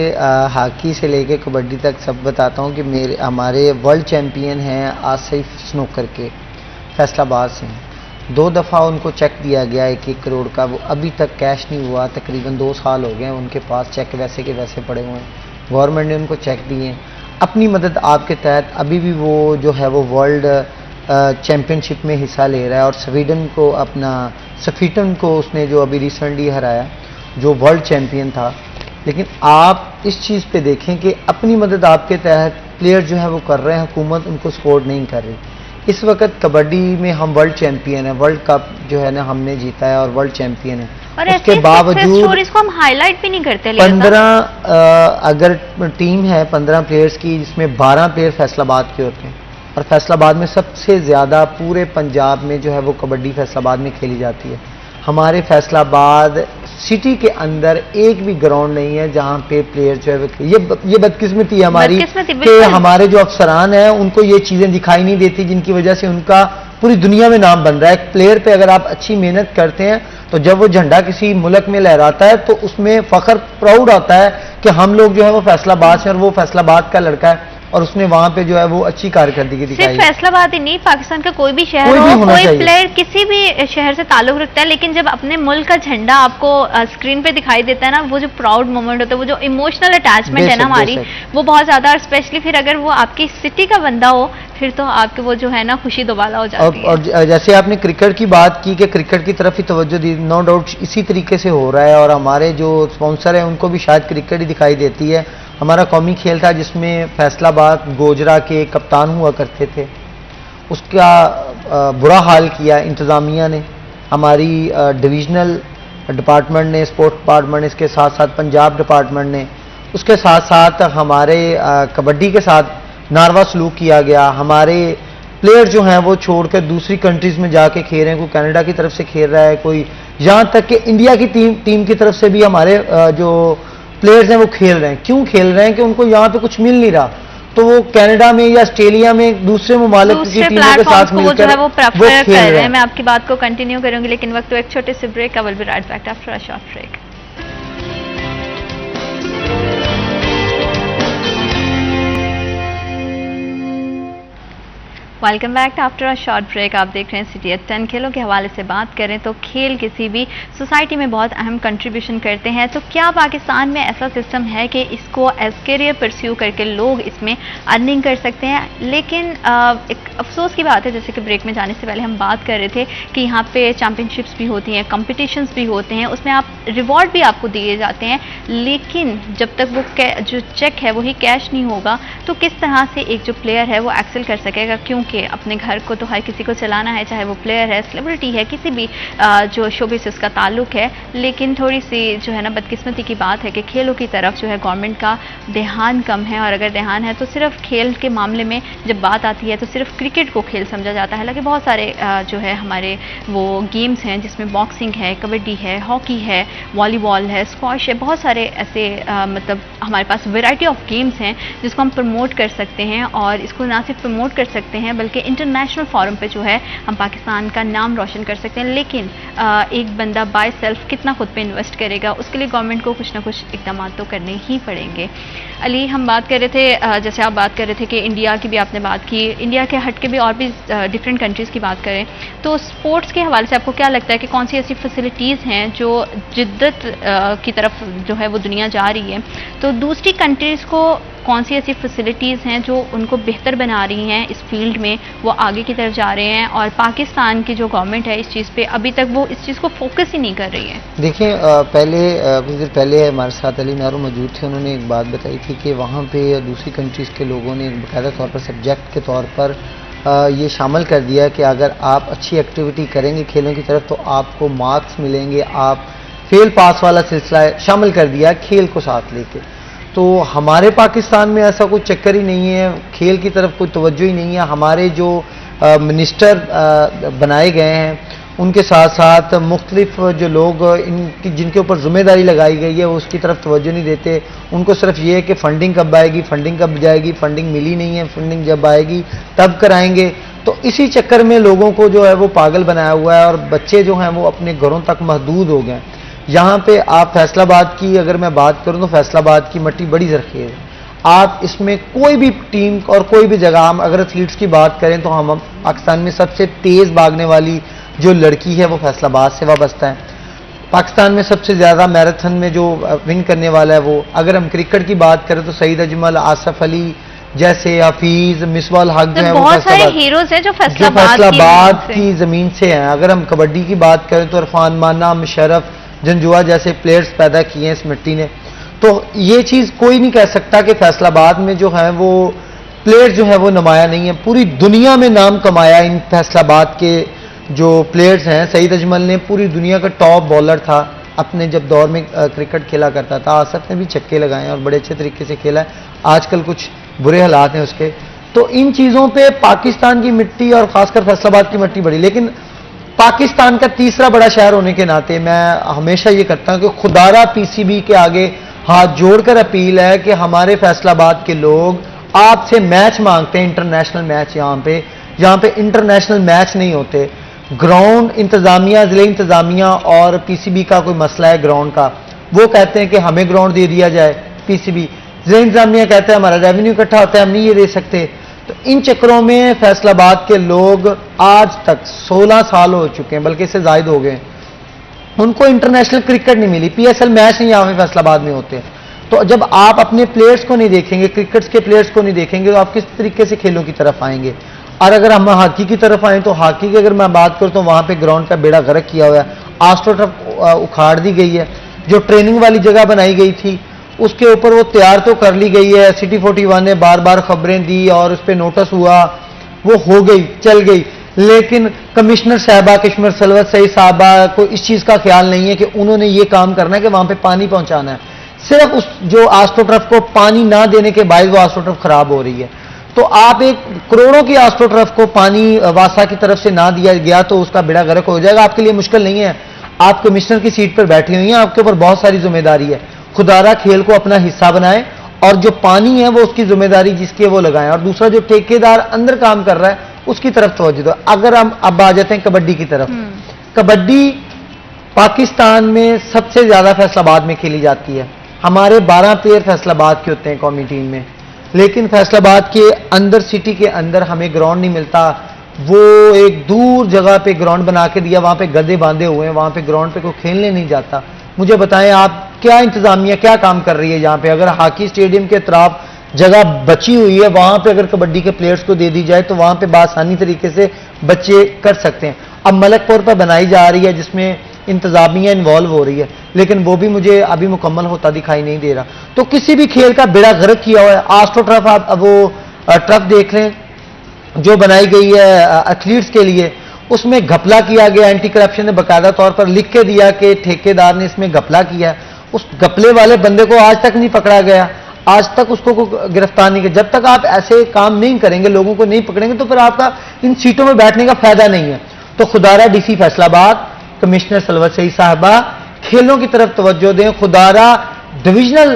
ہاکی سے لے کے کبڈی تک سب بتاتا ہوں کہ ہمارے ورلڈ چیمپئن ہیں آصف سنوکر کے، فیصل آباد سے ہیں، 2 دفعہ ان کو چیک دیا گیا 1-1 کروڑ کا، وہ ابھی تک کیش نہیں ہوا، تقریباً 2 سال ہو گئے ہیں ان کے پاس چیک ویسے کے ویسے پڑے ہوئے ہیں، گورنمنٹ نے ان کو چیک دیے ہیں اپنی مدد آپ کے تحت۔ ابھی بھی وہ جو ہے وہ ورلڈ چیمپئن شپ میں حصہ لے رہا ہے، اور سفیٹن کو اس نے جو ابھی ریسنٹلی ہرایا، جو ورلڈ چیمپئن تھا۔ لیکن آپ اس چیز پہ دیکھیں کہ اپنی مدد آپ کے تحت پلیئر جو ہے وہ کر رہے ہیں، حکومت ان کو سپورٹ نہیں کر رہی۔ اس وقت کبڈی میں ہم ورلڈ چیمپئن ہیں، ورلڈ کپ جو ہے نا ہم نے جیتا ہے اور ورلڈ چیمپئن ہے، اور اس کے باوجود اس کو ہم ہائی لائٹ بھی نہیں کرتے۔ 15 اگر ٹیم ہے 15 پلیئرز کی، جس میں 12 پلیئر فیصل آباد کے ہوتے ہیں، اور فیصل آباد میں سب سے زیادہ پورے پنجاب میں جو ہے وہ کبڈی فیصل آباد میں کھیلی جاتی ہے۔ ہمارے فیصل آباد سٹی کے اندر ایک بھی گراؤنڈ نہیں ہے جہاں پہ پلیئر جو ہے یہ بدقسمتی ہے ہماری کہ ہمارے جو افسران ہیں ان کو یہ چیزیں دکھائی نہیں دیتی، جن کی وجہ سے ان کا پوری دنیا میں نام بن رہا ہے۔ ایک پلیئر پہ اگر آپ اچھی محنت کرتے ہیں تو جب وہ جھنڈا کسی ملک میں لہراتا ہے تو اس میں فخر پراؤڈ آتا ہے کہ ہم لوگ جو ہے وہ فیصل آباد سے، اور وہ فیصل آباد کا لڑکا ہے اور اس نے وہاں پہ جو ہے وہ اچھی کارکردگی دکھائی۔ صرف فیصل آباد ہی نہیں، پاکستان کا کوئی بھی شہر ہو، کوئی پلیئر کسی بھی شہر سے تعلق رکھتا ہے، لیکن جب اپنے ملک کا جھنڈا آپ کو اسکرین پہ دکھائی دیتا ہے نا، وہ جو پراؤڈ مومنٹ ہوتا ہے، وہ جو ایموشنل اٹیچمنٹ ہے نا ہماری، وہ بہت زیادہ، اور اسپیشلی پھر اگر وہ آپ کی سٹی کا بندہ ہو پھر تو آپ کے وہ جو ہے نا خوشی دوبالا ہو جاتی ہے۔ اور جیسے آپ نے کرکٹ کی بات کی کہ کرکٹ کی طرف ہی توجہ دی، نو ڈاؤٹ اسی طریقے سے ہو رہا ہے، اور ہمارے جو اسپانسر ہیں ان کو بھی شاید کرکٹ ہی دکھائی دیتی ہے۔ ہمارا قومی کھیل تھا جس میں فیصل آباد گوجرا کے کپتان ہوا کرتے تھے، اس کا برا حال کیا انتظامیہ نے، ہماری ڈویژنل ڈپارٹمنٹ نے، اسپورٹ ڈپارٹمنٹ نے، اس کے ساتھ ساتھ پنجاب ڈپارٹمنٹ نے، اس کے ساتھ ساتھ ہمارے کبڈی کے ساتھ ناروا سلوک کیا گیا۔ ہمارے پلیئر جو ہیں وہ چھوڑ کر دوسری کنٹریز میں جا کے کھیل رہے ہیں، کوئی کینیڈا کی طرف سے کھیل رہا ہے، کوئی یہاں تک کہ انڈیا کی ٹیم کی طرف سے بھی ہمارے جو پلیئرز ہیں وہ کھیل رہے ہیں۔ کیوں کھیل رہے ہیں؟ کہ ان کو یہاں پہ کچھ مل نہیں رہا، تو وہ کینیڈا میں یا آسٹریلیا میں دوسرے ممالک کی ٹیموں کے ساتھ مل کر وہ کھیل رہے ہیں۔ میں آپ کی بات کو کنٹینیو کروں گی، لیکن وقت تو ایک چھوٹے سے بریک کا، will be right back after a short break. Welcome back after a short break. آپ دیکھ رہے ہیں سٹی ایٹ 10۔ کھیلوں کے حوالے سے بات کریں تو کھیل کسی بھی سوسائٹی میں بہت اہم کنٹریبیوشن کرتے ہیں، تو کیا پاکستان میں ایسا سسٹم ہے کہ اس کو ایز کیریئر پرسیو کر کے لوگ اس میں ارننگ کر سکتے ہیں؟ لیکن ایک افسوس کی بات ہے، جیسے کہ بریک میں جانے سے پہلے ہم بات کر رہے تھے کہ یہاں پہ چیمپئن شپس بھی ہوتی ہیں، کمپٹیشنز بھی ہوتے ہیں، اس میں آپ ریوارڈ بھی آپ کو دیے جاتے ہیں، لیکن جب تک وہ جو چیک ہے وہی کیش نہیں ہوگا تو کس طرح سے ایک جو پلیئر ہے وہ ایکسل کر سکے گا؟ کیونکہ اپنے گھر کو تو ہر کسی کو چلانا ہے، چاہے وہ پلیئر ہے، سیلیبریٹی ہے، کسی بھی جو شوبے سے اس کا تعلق ہے، لیکن تھوڑی سی جو ہے نا بدقسمتی کی بات ہے کہ کھیلوں کی طرف جو ہے گورنمنٹ کا دھیان کم ہے، اور اگر دھیان ہے تو صرف کھیل کے معاملے میں جب بات آتی ہے تو صرف کرکٹ کو کھیل سمجھا جاتا ہے، حالانکہ بہت سارے جو ہے ہمارے وہ گیمز ہیں جس میں باکسنگ ہے، کبڈی ہے، ہاکی ہے، والی بال ہے، اسکواش ہے، بہت سارے ایسے مطلب ہمارے پاس ویرائٹی آف گیمز ہیں جس کو ہم پروموٹ کر سکتے ہیں، اور اس کو نہ صرف پروموٹ کر سکتے ہیں ہیں بلکہ انٹرنیشنل فورم پہ جو ہے ہم پاکستان کا نام روشن کر سکتے ہیں. لیکن ایک بندہ بائی سیلف کتنا خود پہ انویسٹ کرے گا, اس کے لیے گورنمنٹ کو کچھ نہ کچھ اقدامات تو کرنے ہی پڑیں گے. علی, ہم بات کر رہے تھے, جیسے آپ بات کر رہے تھے کہ انڈیا کی بھی آپ نے بات کی, انڈیا کے ہٹ کے بھی اور بھی ڈفرینٹ کنٹریز کی بات کریں تو اسپورٹس کے حوالے سے آپ کو کیا لگتا ہے کہ کون سی ایسی فیسلٹیز ہیں جو جدت کی طرف جو ہے وہ دنیا جا رہی ہے, تو دوسری کنٹریز کو کون سی ایسی فیسلٹیز ہیں جو ان کو بہتر بنا رہی ہیں اس فیلڈ میں, وہ آگے کی طرف جا رہے ہیں, اور پاکستان کی جو گورنمنٹ ہے اس چیز پہ ابھی تک وہ اس چیز کو فوکس ہی نہیں کر رہی ہے؟ دیکھیں, کچھ دیر پہلے ہمارے ساتھ علی نارو موجود تھے, انہوں نے ایک بات بتائی تھی کہ وہاں پہ دوسری کنٹریز کے لوگوں نے باقاعدہ طور پر سبجیکٹ کے طور پر یہ شامل کر دیا کہ اگر آپ اچھی ایکٹیویٹی کریں گے کھیلوں کی طرف تو آپ کو مارکس ملیں گے, آپ فیل پاس والا سلسلہ شامل کر دیا کھیل کو ساتھ لے کے. تو ہمارے پاکستان میں ایسا کوئی چکر ہی نہیں ہے, کھیل کی طرف کوئی توجہ ہی نہیں ہے. ہمارے جو منسٹر بنائے گئے ہیں ان کے ساتھ ساتھ مختلف جو لوگ جن کے اوپر ذمہ داری لگائی گئی ہے وہ اس کی طرف توجہ نہیں دیتے. ان کو صرف یہ ہے کہ فنڈنگ کب آئے گی, فنڈنگ کب جائے گی, فنڈنگ ملی نہیں ہے, فنڈنگ جب آئے گی تب کرائیں گے. تو اسی چکر میں لوگوں کو جو ہے وہ پاگل بنایا ہوا ہے اور بچے جو ہیں وہ اپنے گھروں تک محدود ہو گئے. یہاں پہ آپ فیصل آباد کی اگر میں بات کروں تو فیصل آباد کی مٹی بڑی زرخیز ہے. آپ اس میں کوئی بھی ٹیم اور کوئی بھی جگہ, ہم اگر ایتھلیٹس کی بات کریں تو ہم پاکستان میں سب سے تیز بھاگنے والی جو لڑکی ہے وہ فیصل آباد سے وابستہ ہے. پاکستان میں سب سے زیادہ میراتھن میں جو ون کرنے والا ہے وہ, اگر ہم کرکٹ کی بات کریں تو سعید اجمل, آصف علی جیسے, حفیظ, مصباح الحق جو ہے وہ بہت سارے ہیروز ہیں جو فیصل آباد کی زمین سے ہیں. اگر ہم کبڈی کی بات کریں تو عرفان مانا, مشرف, جنجوا جیسے پلیئرز پیدا کیے ہیں اس مٹی نے. تو یہ چیز کوئی نہیں کہہ سکتا کہ فیصل آباد میں جو ہے وہ پلیئر جو ہے وہ نمایاں نہیں ہے. پوری دنیا میں نام کمایا ان فیصل آباد کے جو پلیئرز ہیں. سعید اجمل نے پوری دنیا کا ٹاپ بالر تھا اپنے جب دور میں کرکٹ کھیلا کرتا تھا. آصف نے بھی چھکے لگائے ہیں اور بڑے اچھے طریقے سے کھیلا ہے. آج کل کچھ برے حالات ہیں اس کے. تو ان چیزوں پہ پاکستان کی مٹی اور خاص کر فیصل آباد کی مٹی بڑی, لیکن پاکستان کا تیسرا بڑا شہر ہونے کے ناطے میں ہمیشہ یہ کرتا ہوں کہ خدارہ پی سی بی کے آگے ہاتھ جوڑ کر اپیل ہے کہ ہمارے فیصل آباد کے لوگ آپ سے میچ مانگتے ہیں, انٹرنیشنل میچ. یہاں پہ انٹرنیشنل میچ نہیں ہوتے. گراؤنڈ انتظامیہ, ضلع انتظامیہ اور پی سی بی کا کوئی مسئلہ ہے گراؤنڈ کا, وہ کہتے ہیں کہ ہمیں گراؤنڈ دے دیا جائے. پی سی بی ضلع انتظامیہ کہتے ہیں ہمارا ریونیو اکٹھا ہوتا ہے, ہم نہیں یہ دے سکتے. تو ان چکروں میں فیصل آباد کے لوگ آج تک 16 سال ہو چکے ہیں, بلکہ اس سے زائد ہو گئے, ان کو انٹرنیشنل کرکٹ نہیں ملی. پی ایس ایل میچ نہیں یہاں پہ فیصل آباد میں ہوتے. تو جب آپ اپنے پلیئرز کو نہیں دیکھیں گے, کرکٹس کے پلیئرز کو نہیں دیکھیں گے, تو آپ کس طریقے سے کھیلوں کی طرف آئیں گے؟ اور اگر ہم ہاکی کی طرف آئیں تو ہاکی کی اگر میں بات کروں تو وہاں پہ گراؤنڈ کا بیڑا غرق کیا ہوا ہے. آسٹرو ٹرف اکھاڑ دی گئی ہے. جو ٹریننگ والی جگہ بنائی گئی تھی اس کے اوپر وہ تیار تو کر لی گئی ہے. سٹی 41 نے بار بار خبریں دی اور اس پہ نوٹس ہوا, وہ ہو گئی, چل گئی. لیکن کمشنر صاحبہ, کشمیر سلوت صحیح صاحبہ کو اس چیز کا خیال نہیں ہے کہ انہوں نے یہ کام کرنا ہے کہ وہاں پہ پانی پہنچانا ہے. صرف اس جو آسٹرو ٹرف کو پانی نہ دینے کے باعث وہ آسٹرو ٹرف خراب ہو رہی ہے. تو آپ ایک کروڑوں کی آسٹرو ٹرف کو پانی واسا کی طرف سے نہ دیا گیا تو اس کا بیڑا غرق ہو جائے گا. آپ کے لیے مشکل نہیں ہے, آپ کمشنر کی سیٹ پر بیٹھے ہوئی ہیں, آپ کے اوپر بہت ساری ذمہ داری ہے. خدارہ کھیل کو اپنا حصہ بنائیں اور جو پانی ہے وہ اس کی ذمہ داری جس کی وہ لگائیں. اور دوسرا جو ٹھیکیدار اندر کام کر رہا ہے اس کی طرف توجہ دو. اگر ہم اب آ جاتے ہیں کبڈی کی طرف, کبڈی پاکستان میں سب سے زیادہ فیصل آباد میں کھیلی جاتی ہے. ہمارے 12 پلیئر فیصل آباد کے ہوتے ہیں قومی ٹیم میں, لیکن فیصل آباد کے اندر, سٹی کے اندر ہمیں گراؤنڈ نہیں ملتا. وہ ایک دور جگہ پہ گراؤنڈ بنا کے دیا, وہاں پہ گدے باندھے ہوئے ہیں, وہاں پہ گراؤنڈ پہ کوئی کھیلنے نہیں جاتا. مجھے بتائیں آپ کیا انتظامیہ کیا کام کر رہی ہے یہاں پہ؟ اگر ہاکی اسٹیڈیم کے اطراف جگہ بچی ہوئی ہے وہاں پہ اگر کبڈی کے پلیئرز کو دے دی جائے تو وہاں پہ بآسانی طریقے سے بچے کر سکتے ہیں. اب ملک پور پر بنائی جا رہی ہے جس میں انتظامیہ انوالو ہو رہی ہے, لیکن وہ بھی مجھے ابھی مکمل ہوتا دکھائی نہیں دے رہا. تو کسی بھی کھیل کا بیڑا غرق کیا ہوا ہے. آسٹرو ٹرف, آپ وہ ٹرف دیکھ لیں جو بنائی گئی ہے ایتھلیٹس کے لیے, اس میں گھپلا کیا گیا. اینٹی کرپشن نے باقاعدہ طور پر لکھ کے دیا کہ ٹھیکیدار نے اس میں گھپلا کیا. اس گھپلے والے بندے کو آج تک نہیں پکڑا گیا, آج تک اس کو گرفتار نہیں کیا. جب تک آپ ایسے کام نہیں کریں گے, لوگوں کو نہیں پکڑیں گے, تو پھر آپ کا ان سیٹوں میں بیٹھنے کا فائدہ نہیں ہے. تو خدارہ ڈی سی فیصل آباد, کمشنر سلوت صحیح صاحبہ کھیلوں کی طرف توجہ دیں. خدارہ ڈویژنل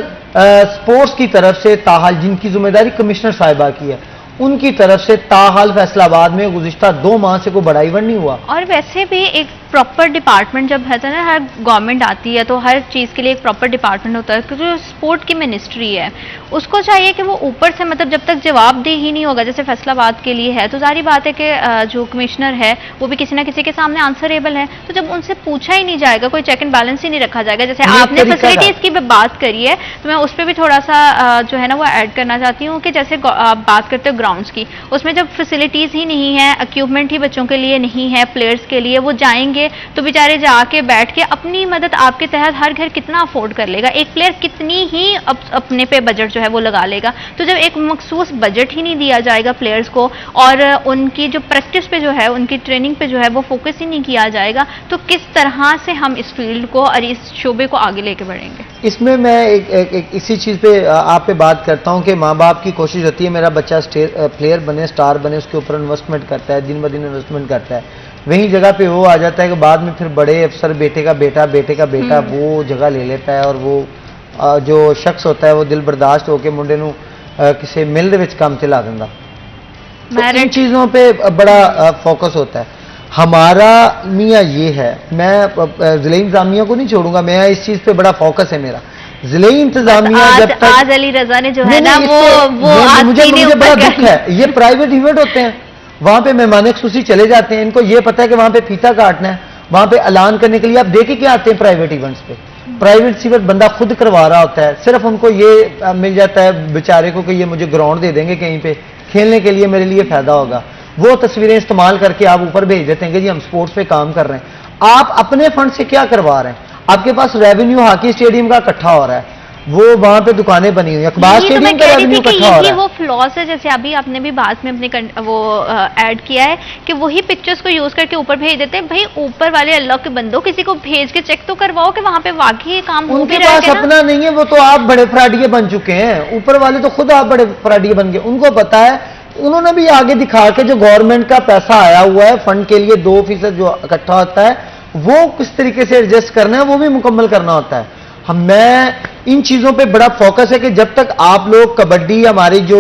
سپورٹس کی طرف سے تاحال جن کی ذمہ داری کمشنر صاحبہ کی ہے, ان کی طرف سے تاحال فیصلہ آباد میں گزشتہ 2 ماہ سے کوئی بڑا ایونٹ نہیں ہوا. اور ویسے بھی ایک پراپر ڈپارٹمنٹ جب ہے نا، ہر گورنمنٹ آتی ہے تو ہر چیز کے لیے ایک پراپر ڈپارٹمنٹ ہوتا ہے. جو اسپورٹ کی منسٹری ہے اس کو چاہیے کہ وہ اوپر سے مطلب جب تک جواب دہ ہی نہیں ہوگا، جیسے فیصلہ آباد کے لیے ہے تو ظاہری بات ہے کہ جو کمشنر ہے وہ بھی کسی نہ کسی کے سامنے آنسریبل ہے. تو جب ان سے پوچھا ہی نہیں جائے گا، کوئی چیک اینڈ بیلنس ہی نہیں رکھا جائے گا. جیسے آپ نے فیسلٹیز کی بات کری ہے تو میں اس پہ بھی تھوڑا سا جو ہے نا وہ ایڈ کرنا چاہتی ہوں کہ جیسے آپ بات کرتے ہو گراؤنڈس کی، اس میں جب فیسلٹیز ہی نہیں ہے، اکوپمنٹ ہی بچوں کے لیے نہیں ہے، پلیئرس کے لیے، وہ جائیں گے تو بیچارے جا کے بیٹھ کے اپنی مدد آپ کے تحت ہر گھر کتنا افورڈ کر لے گا، ایک پلیئر کتنی ہی اپنے پہ بجٹ جو ہے وہ لگا لے گا. تو جب ایک مخصوص بجٹ ہی نہیں دیا جائے گا پلیئرس کو اور ان کی جو پریکٹس پہ جو ہے، ان کی ٹریننگ پہ جو ہے وہ فوکس ہی نہیں کیا جائے گا، تو کس طرح سے ہم اس فیلڈ کو اور اس شعبے کو آگے لے کے بڑھیں گے؟ اس میں اسی چیز پہ آپ پہ بات کرتا ہوں کہ ماں باپ کی کوشش ہوتی ہے میرا بچہ پلیئر بنے، سٹار بنے، اس کے اوپر انویسٹمنٹ کرتا ہے، دن بدن انویسٹمنٹ کرتا ہے. وہیں جگہ پہ وہ آ جاتا ہے کہ بعد میں پھر بڑے افسر بیٹے کا بیٹا وہ جگہ لے لیتا ہے، اور وہ جو شخص ہوتا ہے وہ دل برداشت ہو کے منڈے نو کسی مل دے وچ کام تے لا دیندا. ان چیزوں پہ بڑا فوکس ہوتا ہے ہمارا. میاں یہ ہے، میں ضلعی انتظامیہ کو نہیں چھوڑوں گا، میں اس چیز پہ بڑا فوکس ہے میرا. ضلعی انتظامیہ جب تک آج علی رضا نے جو ہے نا مجھے بڑا دکھ ہے، یہ پرائیویٹ ایونٹ ہوتے ہیں، وہاں پہ مہمان خصوصی چلے جاتے ہیں، ان کو یہ پتا ہے کہ وہاں پہ پھیتا کاٹنا ہے، وہاں پہ اعلان کرنے کے لیے آپ دیکھیں کیا آتے ہیں پرائیویٹ ایونٹس پہ. پرائیویٹ ایونٹ بندہ خود کروا رہا ہوتا ہے، صرف ان کو یہ مل جاتا ہے بیچارے کو کہ یہ مجھے گراؤنڈ دے دیں گے کہیں پہ کھیلنے کے لیے، میرے لیے فائدہ ہوگا. وہ تصویریں استعمال کر کے آپ اوپر بھیج دیتے ہیں کہ جی ہم سپورٹس پہ کام کر رہے ہیں. آپ اپنے فنڈ سے کیا کروا رہے ہیں؟ آپ کے پاس ریونیو ہاکی اسٹیڈیم کا اکٹھا ہو رہا ہے، وہ وہاں پہ دکانیں بنی ہوئی ہیں، اقبال اسٹیڈیم کا ریونیو اکٹھا ہو رہا ہے. وہ فلاس ہے، جیسے ابھی آپ نے بھی بعد میں اپنے وہ ایڈ کیا ہے کہ وہی پکچرز کو یوز کر کے اوپر بھیج دیتے ہیں. بھائی اوپر والے اللہ کے بندوں کسی کو بھیج کے چیک تو کرواؤ کہ وہاں پہ واقعی یہ کام ہو بھی رہا ہے. ان کے پاس اپنا نہیں ہے، وہ تو آپ بڑے فراڈیے بن چکے ہیں. اوپر والے تو خود آپ بڑے فراڈیے بن گئے. ان کو پتا ہے، انہوں نے بھی آگے دکھا کے جو گورنمنٹ کا پیسہ آیا ہوا ہے فنڈ کے لیے 2% جو اکٹھا ہوتا ہے وہ کس طریقے سے ایڈجسٹ کرنا ہے وہ بھی مکمل کرنا ہوتا ہے. میں ان چیزوں پہ بڑا فوکس ہے کہ جب تک آپ لوگ کبڈی ہماری جو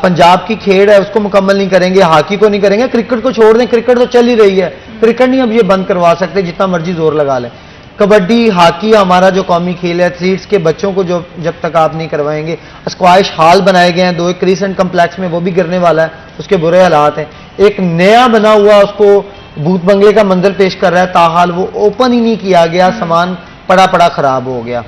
پنجاب کی کھیل ہے اس کو مکمل نہیں کریں گے، ہاکی کو نہیں کریں گے، کرکٹ کو چھوڑ دیں، کرکٹ تو چل ہی رہی ہے، کرکٹ نہیں اب یہ بند کروا سکتے جتنا مرضی زور لگا لیں. کبڈی ہاکی ہمارا جو قومی کھیل ہے، ایتھلیٹس کے بچوں کو جب تک آپ نہیں کروائیں گے. اسکواش ہال بنائے گئے ہیں 2، ایک کریسنٹ کمپلیکس میں وہ بھی گرنے والا ہے، اس کے برے حالات ہیں. ایک نیا بنا ہوا اس کو بھوت بنگلے کا منظر پیش کر رہا ہے، تاحال وہ اوپن ہی نہیں کیا گیا، سامان پڑا خراب ہو گیا.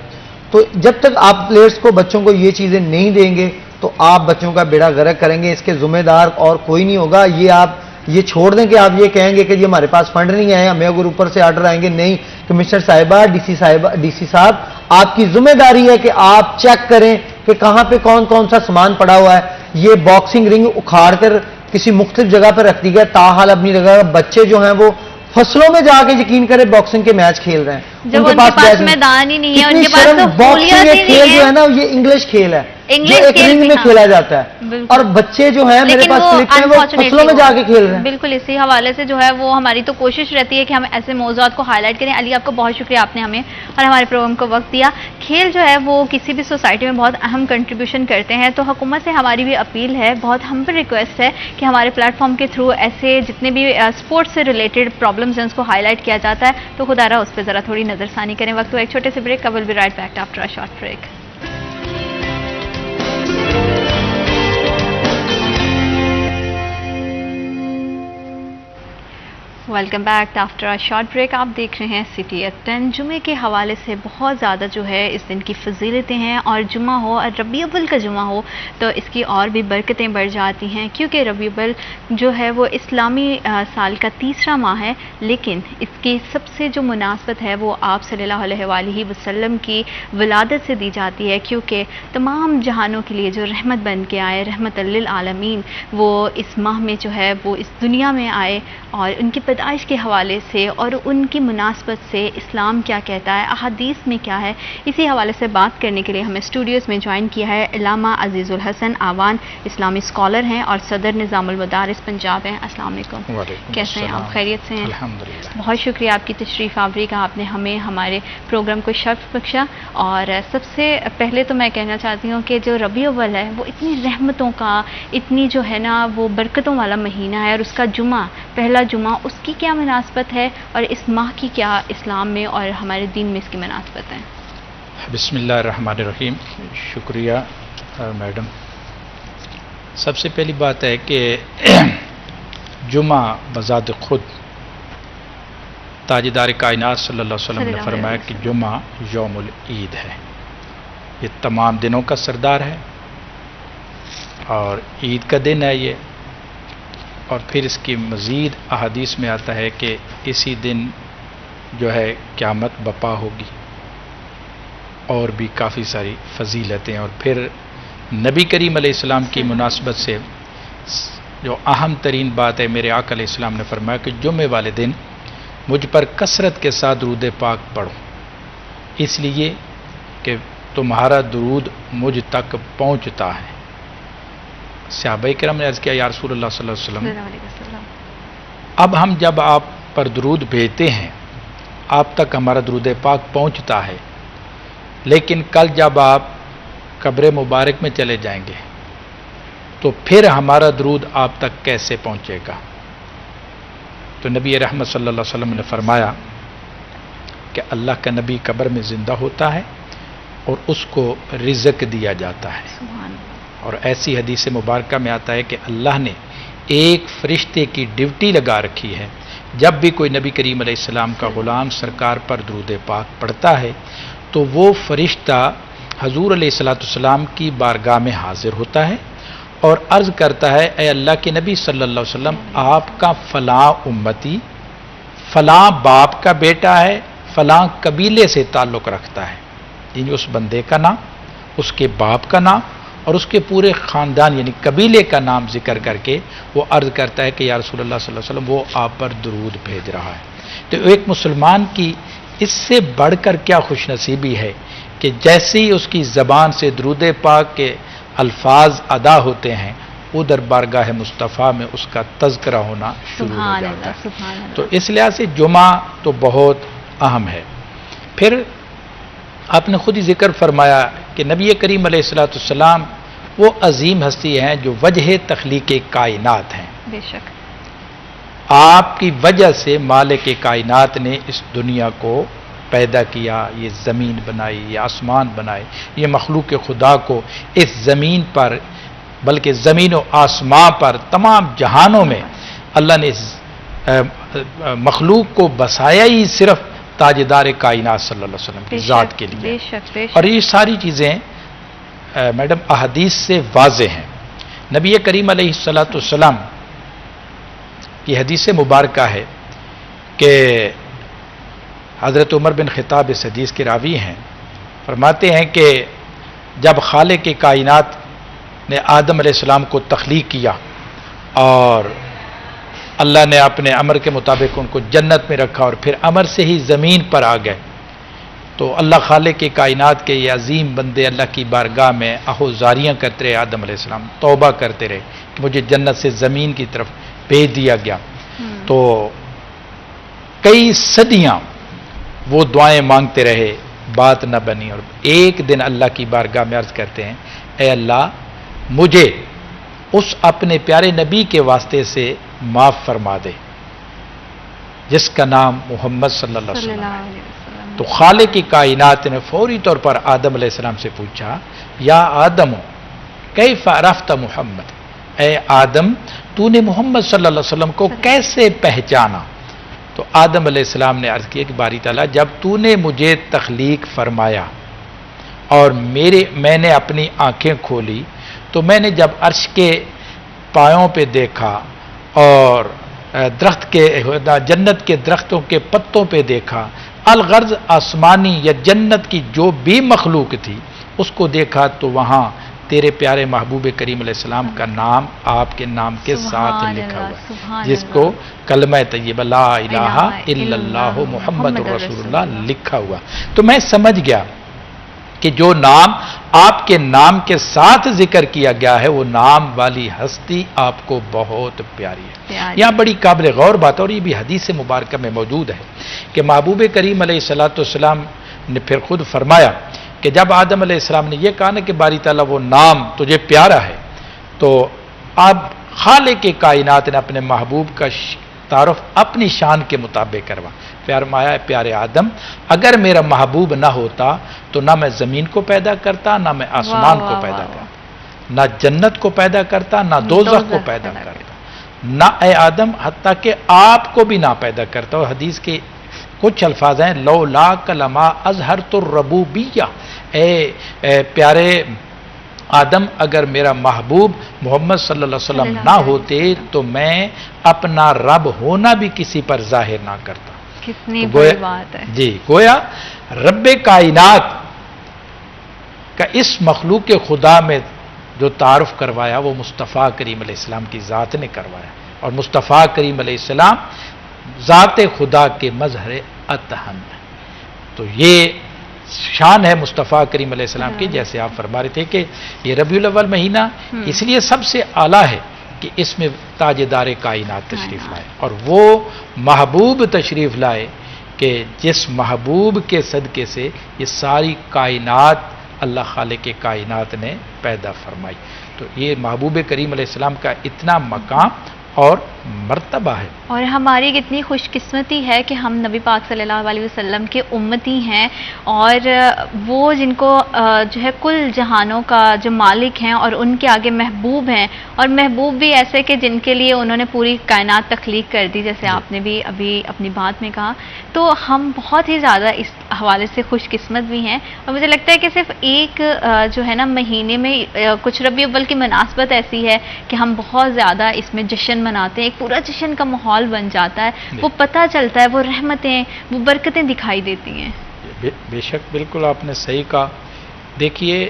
تو جب تک آپ پلیئرز کو بچوں کو یہ چیزیں نہیں دیں گے تو آپ بچوں کا بیڑا غرق کریں گے. اس کے ذمہ دار اور کوئی نہیں ہوگا. یہ آپ یہ چھوڑ دیں کہ آپ یہ کہیں گے کہ جی ہمارے پاس فنڈ نہیں آئے، ہمیں اگر اوپر سے آرڈر آئیں گے. نہیں، کمشنر صاحبہ، ڈی سی صاحب، آپ کی ذمہ داری ہے کہ آپ چیک کریں کہ کہاں پہ کون سا سامان پڑا ہوا ہے. یہ باکسنگ رنگ اکھاڑ کر کسی مختلف جگہ پہ رکھ دی گیا، تاحال اپنی جگہ بچے جو ہیں وہ فصلوں میں جا کے یقین کرے باکسنگ کے میچ کھیل رہے ہیں. جب ان کے پاس میدان ہی نہیں ہے، ان کے پاس تو باکسنگ ایک کھیل جو ہے نا یہ انگلش کھیل ہے جو ایک رنگ میں کھیلا جاتا ہے، اور بچے جو ہیں میرے پاس کلپ ہیں وہ فصلوں میں جا کے کھیل رہے ہیں. بالکل اسی حوالے سے جو ہے وہ ہماری تو کوشش رہتی ہے کہ ہم ایسے موضوعات کو ہائی لائٹ کریں. علی آپ کا بہت شکریہ، آپ نے ہمیں اور ہمارے پروگرام کو وقت دیا. کھیل جو ہے وہ کسی بھی سوسائٹی میں بہت اہم کنٹریبیوشن کرتے ہیں، تو حکومت سے ہماری بھی اپیل ہے، بہت ہمبل ریکویسٹ ہے کہ ہمارے پلیٹ فارم کے تھرو ایسے جتنے بھی اسپورٹس سے ریلیٹڈ پرابلمس ہیں اس کو ہائی لائٹ کیا جاتا ہے. تو خدا رہا اس پہ ذرا تھوڑی نظر ثانی کریں. وقت ایک چھوٹے سے بریک کا، will be right back after a short break. Welcome back after a short break. آپ دیکھ رہے ہیں سٹی ایٹ 10. جمعے کے حوالے سے بہت زیادہ جو ہے اس دن کی فضیلتیں ہیں، اور جمعہ ہو اور ربیع الاول کا جمعہ ہو تو اس کی اور بھی برکتیں بڑھ جاتی ہیں، کیونکہ ربیع الاول جو ہے وہ اسلامی سال کا تیسرا ماہ ہے. لیکن اس کی سب سے جو مناسبت ہے وہ آپ صلی اللہ علیہ وآلہ وسلم کی ولادت سے دی جاتی ہے، کیونکہ تمام جہانوں کے لیے جو رحمت بن کے آئے، رحمت للعالمین، وہ اس ماہ میں جو ہے وہ اس دنیا میں آئے، اور ان کے پیدائش کے حوالے سے اور ان کی مناسبت سے اسلام کیا کہتا ہے، احادیث میں کیا ہے، اسی حوالے سے بات کرنے کے لیے ہمیں اسٹوڈیوز میں جوائن کیا ہے علامہ عزیز الحسن آوان، اسلامی اسکالر ہیں اور صدر نظام المدارس پنجاب ہیں۔ السلام علیکم، کیسے ہیں آپ؟ خیریت سے ہیں؟ الحمدللہ، بہت شکریہ آپ کی تشریف آوری کا، آپ نے ہمیں ہمارے پروگرام کو شرف بخشا۔ اور سب سے پہلے تو میں کہنا چاہتی ہوں کہ جو ربیع الاول ہے وہ اتنی رحمتوں کا، اتنی جو ہے نا وہ برکتوں والا مہینہ ہے، اور اس کا جمعہ، پہلا جمعہ، اس کی کیا مناسبت ہے اور اس ماہ کی کیا اسلام میں اور ہمارے دین میں اس کی مناسبت ہے؟ بسم اللہ الرحمن الرحیم۔ شکریہ میڈم۔ سب سے پہلی بات ہے کہ جمعہ بذات خود تاجدار کائنات صلی اللہ علیہ وسلم نے فرمایا کہ جمعہ یوم العید ہے، یہ تمام دنوں کا سردار ہے اور عید کا دن ہے یہ۔ اور پھر اس کی مزید احادیث میں آتا ہے کہ اسی دن جو ہے قیامت بپا ہوگی، اور بھی کافی ساری فضیلتیں۔ اور پھر نبی کریم علیہ السلام کی مناسبت سے جو اہم ترین بات ہے، میرے آقا علیہ السلام نے فرمایا کہ جمعے والے دن مجھ پر کثرت کے ساتھ درود پاک پڑھو، اس لیے کہ تمہارا درود مجھ تک پہنچتا ہے۔ صحابہ کرام نے عرض کیا یا رسول اللہ صلی اللہ علیہ وسلم، اب ہم جب آپ پر درود بھیجتے ہیں آپ تک ہمارا درود پاک پہنچتا ہے، لیکن کل جب آپ قبر مبارک میں چلے جائیں گے تو پھر ہمارا درود آپ تک کیسے پہنچے گا؟ تو نبی رحمت صلی اللہ علیہ وسلم نے فرمایا کہ اللہ کا نبی قبر میں زندہ ہوتا ہے اور اس کو رزق دیا جاتا ہے۔ اور ایسی حدیث مبارکہ میں آتا ہے کہ اللہ نے ایک فرشتے کی ڈیوٹی لگا رکھی ہے، جب بھی کوئی نبی کریم علیہ السلام کا غلام سرکار پر درود پاک پڑھتا ہے تو وہ فرشتہ حضور علیہ السلام کی بارگاہ میں حاضر ہوتا ہے اور عرض کرتا ہے اے اللہ کے نبی صلی اللہ علیہ وسلم، آپ کا فلاں امتی فلاں باپ کا بیٹا ہے، فلاں قبیلے سے تعلق رکھتا ہے، یعنی اس بندے کا نام، اس کے باپ کا نام اور اس کے پورے خاندان یعنی قبیلے کا نام ذکر کر کے وہ عرض کرتا ہے کہ یا رسول اللہ صلی اللہ علیہ وسلم وہ آپ پر درود بھیج رہا ہے۔ تو ایک مسلمان کی اس سے بڑھ کر کیا خوش نصیبی ہے کہ جیسے ہی اس کی زبان سے درود پاک کے الفاظ ادا ہوتے ہیں ادھر بارگاہ مصطفیٰ میں اس کا تذکرہ ہونا شروع ہو جاتا ہے۔ تو اس لحاظ سے جمعہ تو بہت اہم ہے۔ پھر آپ نے خود ہی ذکر فرمایا کہ نبی کریم علیہ السلام وہ عظیم ہستی ہیں جو وجہ تخلیق کائنات ہیں۔ بے شک آپ کی وجہ سے مالک کائنات نے اس دنیا کو پیدا کیا، یہ زمین بنائی، یہ آسمان بنائے، یہ مخلوق خدا کو اس زمین پر بلکہ زمین و آسمان پر تمام جہانوں میں اللہ نے مخلوق کو بسایا ہی صرف تاجدار کائنات صلی اللہ علیہ وسلم کی ذات کے لیے۔ بے شک بے شک۔ اور یہ ساری چیزیں میڈم احادیث سے واضح ہیں۔ نبی کریم علیہ السلام کی حدیث مبارکہ ہے کہ حضرت عمر بن خطاب اس حدیث کے راوی ہیں، فرماتے ہیں کہ جب خالق کائنات نے آدم علیہ السلام کو تخلیق کیا اور اللہ نے اپنے امر کے مطابق ان کو جنت میں رکھا اور پھر امر سے ہی زمین پر آ گئے، تو اللہ خالق کائنات کے یہ عظیم بندے اللہ کی بارگاہ میں آہوزاریاں کرتے رہے، آدم علیہ السلام توبہ کرتے رہے کہ مجھے جنت سے زمین کی طرف بھیج دیا گیا۔ تو کئی صدیاں وہ دعائیں مانگتے رہے، بات نہ بنی، اور ایک دن اللہ کی بارگاہ میں عرض کرتے ہیں اے اللہ مجھے اس اپنے پیارے نبی کے واسطے سے معاف فرما دے جس کا نام محمد صلی اللہ علیہ وسلم ہے۔ تو خالق کی کائنات نے فوری طور پر آدم علیہ السلام سے پوچھا یا آدم کیف عرفت محمد، اے آدم تو نے محمد صلی اللہ علیہ وسلم کو کیسے پہچانا؟ تو آدم علیہ السلام نے عرض کیا کہ باری تعالیٰ جب تو نے مجھے تخلیق فرمایا اور میں نے اپنی آنکھیں کھولی تو میں نے جب عرش کے پایوں پہ دیکھا اور درخت کے جنت کے درختوں کے پتوں پہ دیکھا، الغرض آسمانی یا جنت کی جو بھی مخلوق تھی اس کو دیکھا، تو وہاں تیرے پیارے محبوب کریم علیہ السلام کا نام آپ کے نام کے ساتھ لکھا ہوا ہے، جس کو کلمہ طیبہ لا الہ الا اللہ محمد رسول اللہ لکھا ہوا۔ تو میں سمجھ گیا کہ جو نام آپ کے نام کے ساتھ ذکر کیا گیا ہے وہ نام والی ہستی آپ کو بہت پیاری ہے۔ یہاں بڑی قابل غور بات ہے، اور یہ بھی حدیث مبارکہ میں موجود ہے کہ محبوب کریم علیہ السلام نے پھر خود فرمایا کہ جب آدم علیہ السلام نے یہ کہا نا کہ باری تعالیٰ وہ نام تجھے پیارا ہے، تو اب خالق کائنات نے اپنے محبوب کا تعارف اپنی شان کے مطابق کروا۔ فرمایا پیارے آدم، اگر میرا محبوب نہ ہوتا تو نہ میں زمین کو پیدا کرتا، نہ میں آسمان کو پیدا کرتا، نہ جنت کو پیدا کرتا، نہ دوزخ کو پیدا کرتا، نہ اے آدم حتیٰ کہ آپ کو بھی نہ پیدا کرتا۔ اور حدیث کے کچھ الفاظ ہیں لولا کلمہ اظہرت الربوبیہ، اے پیارے آدم اگر میرا محبوب محمد صلی اللہ علیہ وسلم نہ ہوتے تو میں اپنا رب ہونا بھی کسی پر ظاہر نہ کرتا۔ کتنی بڑی بات ہے جی، گویا رب کائنات کا اس مخلوق خدا میں جو تعارف کروایا وہ مصطفیٰ کریم علیہ السلام کی ذات نے کروایا، اور مصطفیٰ کریم علیہ السلام ذات خدا کے مظہر اتحن ہے۔ تو یہ شان ہے مصطفیٰ کریم علیہ السلام کی، جیسے آپ فرما رہے تھے کہ یہ ربیع الاول مہینہ اس لیے سب سے اعلیٰ ہے کہ اس میں تاجدار کائنات تشریف لائے، اور وہ محبوب تشریف لائے کہ جس محبوب کے صدقے سے یہ ساری کائنات اللہ خالق کے کائنات نے پیدا فرمائی۔ تو یہ محبوب کریم علیہ السلام کا اتنا مقام اور مرتبہ ہے، اور ہماری کتنی خوش قسمتی ہے کہ ہم نبی پاک صلی اللہ علیہ وسلم کے امتی ہیں، اور وہ جن کو جو ہے کل جہانوں کا جو مالک ہیں اور ان کے آگے محبوب ہیں، اور محبوب بھی ایسے کہ جن کے لیے انہوں نے پوری کائنات تخلیق کر دی، جیسے آپ نے بھی ابھی اپنی بات میں کہا۔ تو ہم بہت ہی زیادہ اس حوالے سے خوش قسمت بھی ہیں، اور مجھے لگتا ہے کہ صرف ایک جو ہے نا مہینے میں کچھ ربیع الاول کی مناسبت ایسی ہے کہ ہم بہت زیادہ اس میں جشن مناتے ہیں، ایک پورا جشن کا ماحول بن جاتا ہے، وہ پتہ چلتا ہے، وہ رحمتیں، وہ برکتیں دکھائی دیتی ہیں۔ بے شک، بالکل آپ نے صحیح کہا۔ دیکھیے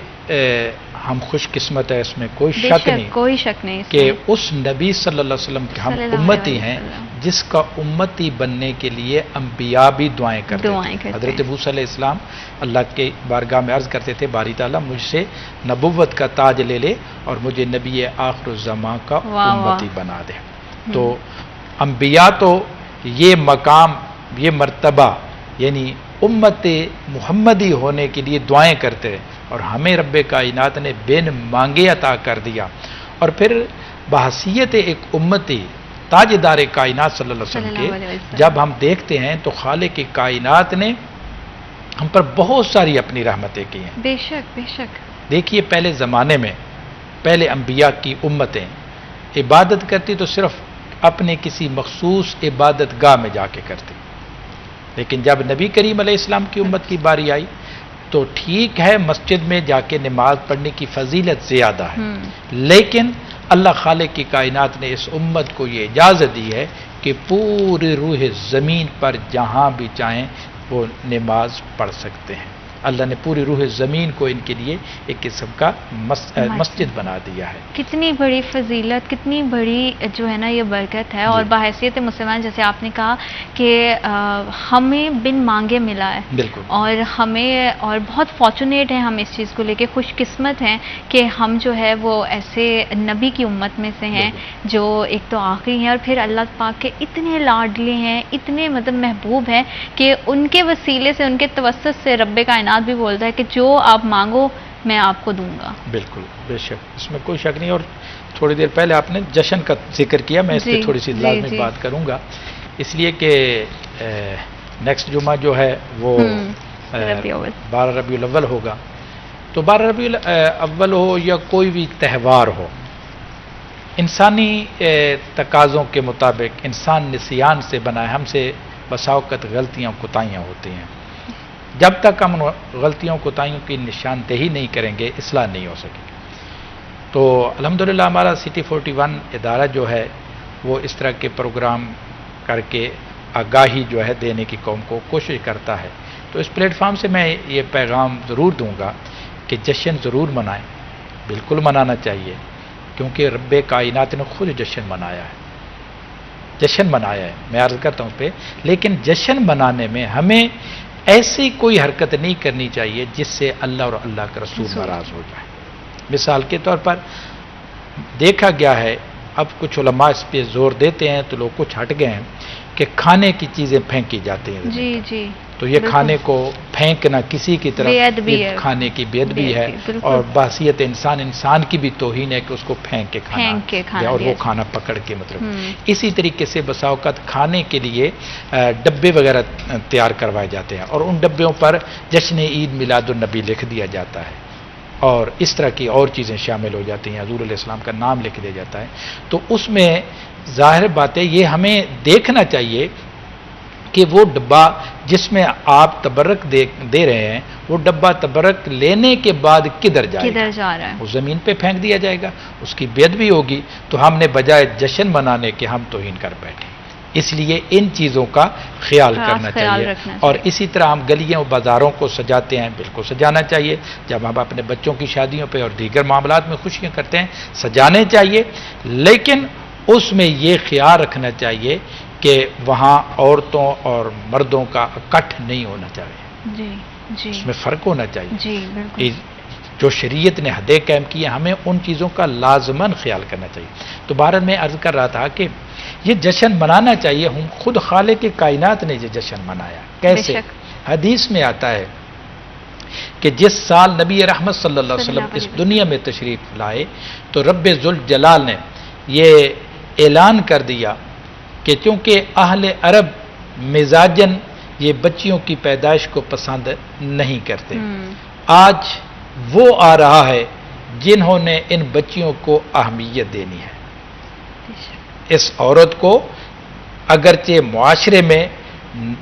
ہم خوش قسمت ہے، اس میں کوئی شک نہیں، کوئی شک نہیں کہ اس نبی صلی اللہ علیہ وسلم کے ہم امتی ہیں جس کا امتی بننے کے لیے انبیاء بھی دعائیں کرتے ہیں۔ حضرت موسیٰ علیہ السلام اللہ کے بارگاہ میں عرض کرتے تھے باری تعالیٰ مجھ سے نبوت کا تاج لے لے اور مجھے نبی آخر الزمان کا امتی بنا دے۔ تو انبیاء تو یہ مقام، یہ مرتبہ یعنی امت محمدی ہونے کے لیے دعائیں کرتے ہیں، اور ہمیں رب کائنات نے بن مانگے عطا کر دیا، اور پھر بحیثیت ایک امتی تاجدار کائنات صلی اللہ علیہ وسلم کے جب ہم دیکھتے ہیں تو خالق کائنات نے ہم پر بہت ساری اپنی رحمتیں کی ہیں۔ بے شک بے شک۔ دیکھیے پہلے زمانے میں پہلے انبیاء کی امتیں عبادت کرتی تو صرف اپنے کسی مخصوص عبادت گاہ میں جا کے کرتی، لیکن جب نبی کریم علیہ السلام کی امت کی باری آئی تو ٹھیک ہے مسجد میں جا کے نماز پڑھنے کی فضیلت زیادہ ہے، لیکن اللہ خالق کی کائنات نے اس امت کو یہ اجازت دی ہے کہ پوری روح زمین پر جہاں بھی چاہیں وہ نماز پڑھ سکتے ہیں۔ اللہ نے پوری روح زمین کو ان کے لیے ایک قسم کا مسجد بنا دیا ہے۔ کتنی بڑی فضیلت، کتنی بڑی جو ہے نا یہ برکت ہے، اور بحیثیت مسلمان جیسے آپ نے کہا کہ ہمیں بن مانگے ملا ہے، بالکل، اور ہمیں اور بہت فارچونیٹ ہیں ہم اس چیز کو لے کے، خوش قسمت ہیں کہ ہم جو ہے وہ ایسے نبی کی امت میں سے ہیں جو ایک تو آخری ہیں، اور پھر اللہ پاک کے اتنے لاڈلے ہیں، اتنے مطلب محبوب ہیں کہ ان کے وسیلے سے، ان کے توسط سے رب کائنات بھی بولتا ہے کہ جو آپ مانگو میں آپ کو دوں گا۔ بالکل بے شک، اس میں کوئی شک نہیں۔ اور تھوڑی دیر پہلے آپ نے جشن کا ذکر کیا، میں اس پہ تھوڑی سی لازمی بات کروں گا، اس لیے کہ نیکسٹ جمعہ جو ہے وہ 12 ربیع الاول ہوگا۔ تو 12 ربیع الاول ہو یا کوئی بھی تہوار ہو، انسانی تقاضوں کے مطابق انسان نسیان سے بنا ہے، ہم سے بسا اوقات غلطیاں کوتاہیاں ہوتی ہیں، جب تک ہم غلطیوں کوتاہیوں کی نشاندہی نہیں کریں گے اصلاح نہیں ہو سکے گی۔ تو الحمدللہ ہمارا سٹی 41 ادارہ جو ہے وہ اس طرح کے پروگرام کر کے آگاہی جو ہے دینے کی قوم کو کوشش کرتا ہے۔ تو اس پلیٹ فارم سے میں یہ پیغام ضرور دوں گا کہ جشن ضرور منائیں، بالکل منانا چاہیے، کیونکہ رب کائنات نے خود جشن منایا ہے، جشن منایا ہے، میں عرض کرتا ہوں پہ، لیکن جشن منانے میں ہمیں ایسی کوئی حرکت نہیں کرنی چاہیے جس سے اللہ اور اللہ کا رسول ناراض ہو جائے۔ مثال کے طور پر دیکھا گیا ہے، اب کچھ علماء اس پہ زور دیتے ہیں تو لوگ کچھ ہٹ گئے ہیں کہ کھانے کی چیزیں پھینکی جاتی ہیں، جی جی، تو یہ کھانے کو پھینکنا کسی کی طرف کھانے کی بے ادبی ہے، اور بحثیت انسان کی بھی توہین ہے کہ اس کو پھینک کے کھانا اور وہ کھانا پکڑ کے مطلب۔ اسی طریقے سے بسا اوقات کھانے کے لیے ڈبے وغیرہ تیار کروائے جاتے ہیں، اور ان ڈبوں پر جشن عید میلاد النبی لکھ دیا جاتا ہے، اور اس طرح کی اور چیزیں شامل ہو جاتی ہیں، حضور علیہ السلام کا نام لکھ دیا جاتا ہے۔ تو اس میں ظاہر بات ہے یہ ہمیں دیکھنا چاہیے کہ وہ ڈبہ جس میں آپ تبرک دے رہے ہیں، وہ ڈبہ تبرک لینے کے بعد کدھر جا رہا ہے، وہ زمین پہ پھینک دیا جائے گا، اس کی بے ادبی ہوگی، تو ہم نے بجائے جشن منانے کے ہم توہین کر بیٹھے۔ اس لیے ان چیزوں کا خیال کرنا چاہیے، اور اسی طرح ہم گلیوں بازاروں کو سجاتے ہیں، بالکل سجانا چاہیے، جب ہم اپنے بچوں کی شادیوں پہ اور دیگر معاملات میں خوشیاں کرتے ہیں سجانے چاہیے، لیکن اس میں یہ خیال رکھنا چاہیے کہ وہاں عورتوں اور مردوں کا اکٹھ نہیں ہونا چاہیے، جی جی، اس میں فرق ہونا چاہیے، جی بالکل۔ جو شریعت نے حدیں قائم کی ہیں ہمیں ان چیزوں کا لازماً خیال کرنا چاہیے۔ تو بہرحال میں عرض کر رہا تھا کہ یہ جشن منانا چاہیے، ہم خود خالق کائنات نے یہ جشن منایا، کیسے؟ حدیث میں آتا ہے کہ جس سال نبی رحمت صلی اللہ علیہ وسلم اس دنیا میں تشریف لائے تو رب ذوالجلال نے یہ اعلان کر دیا کہ چونکہ اہل عرب مزاجن یہ بچیوں کی پیدائش کو پسند نہیں کرتے، آج وہ آ رہا ہے جنہوں نے ان بچیوں کو اہمیت دینی ہے۔ اس عورت کو اگرچہ معاشرے میں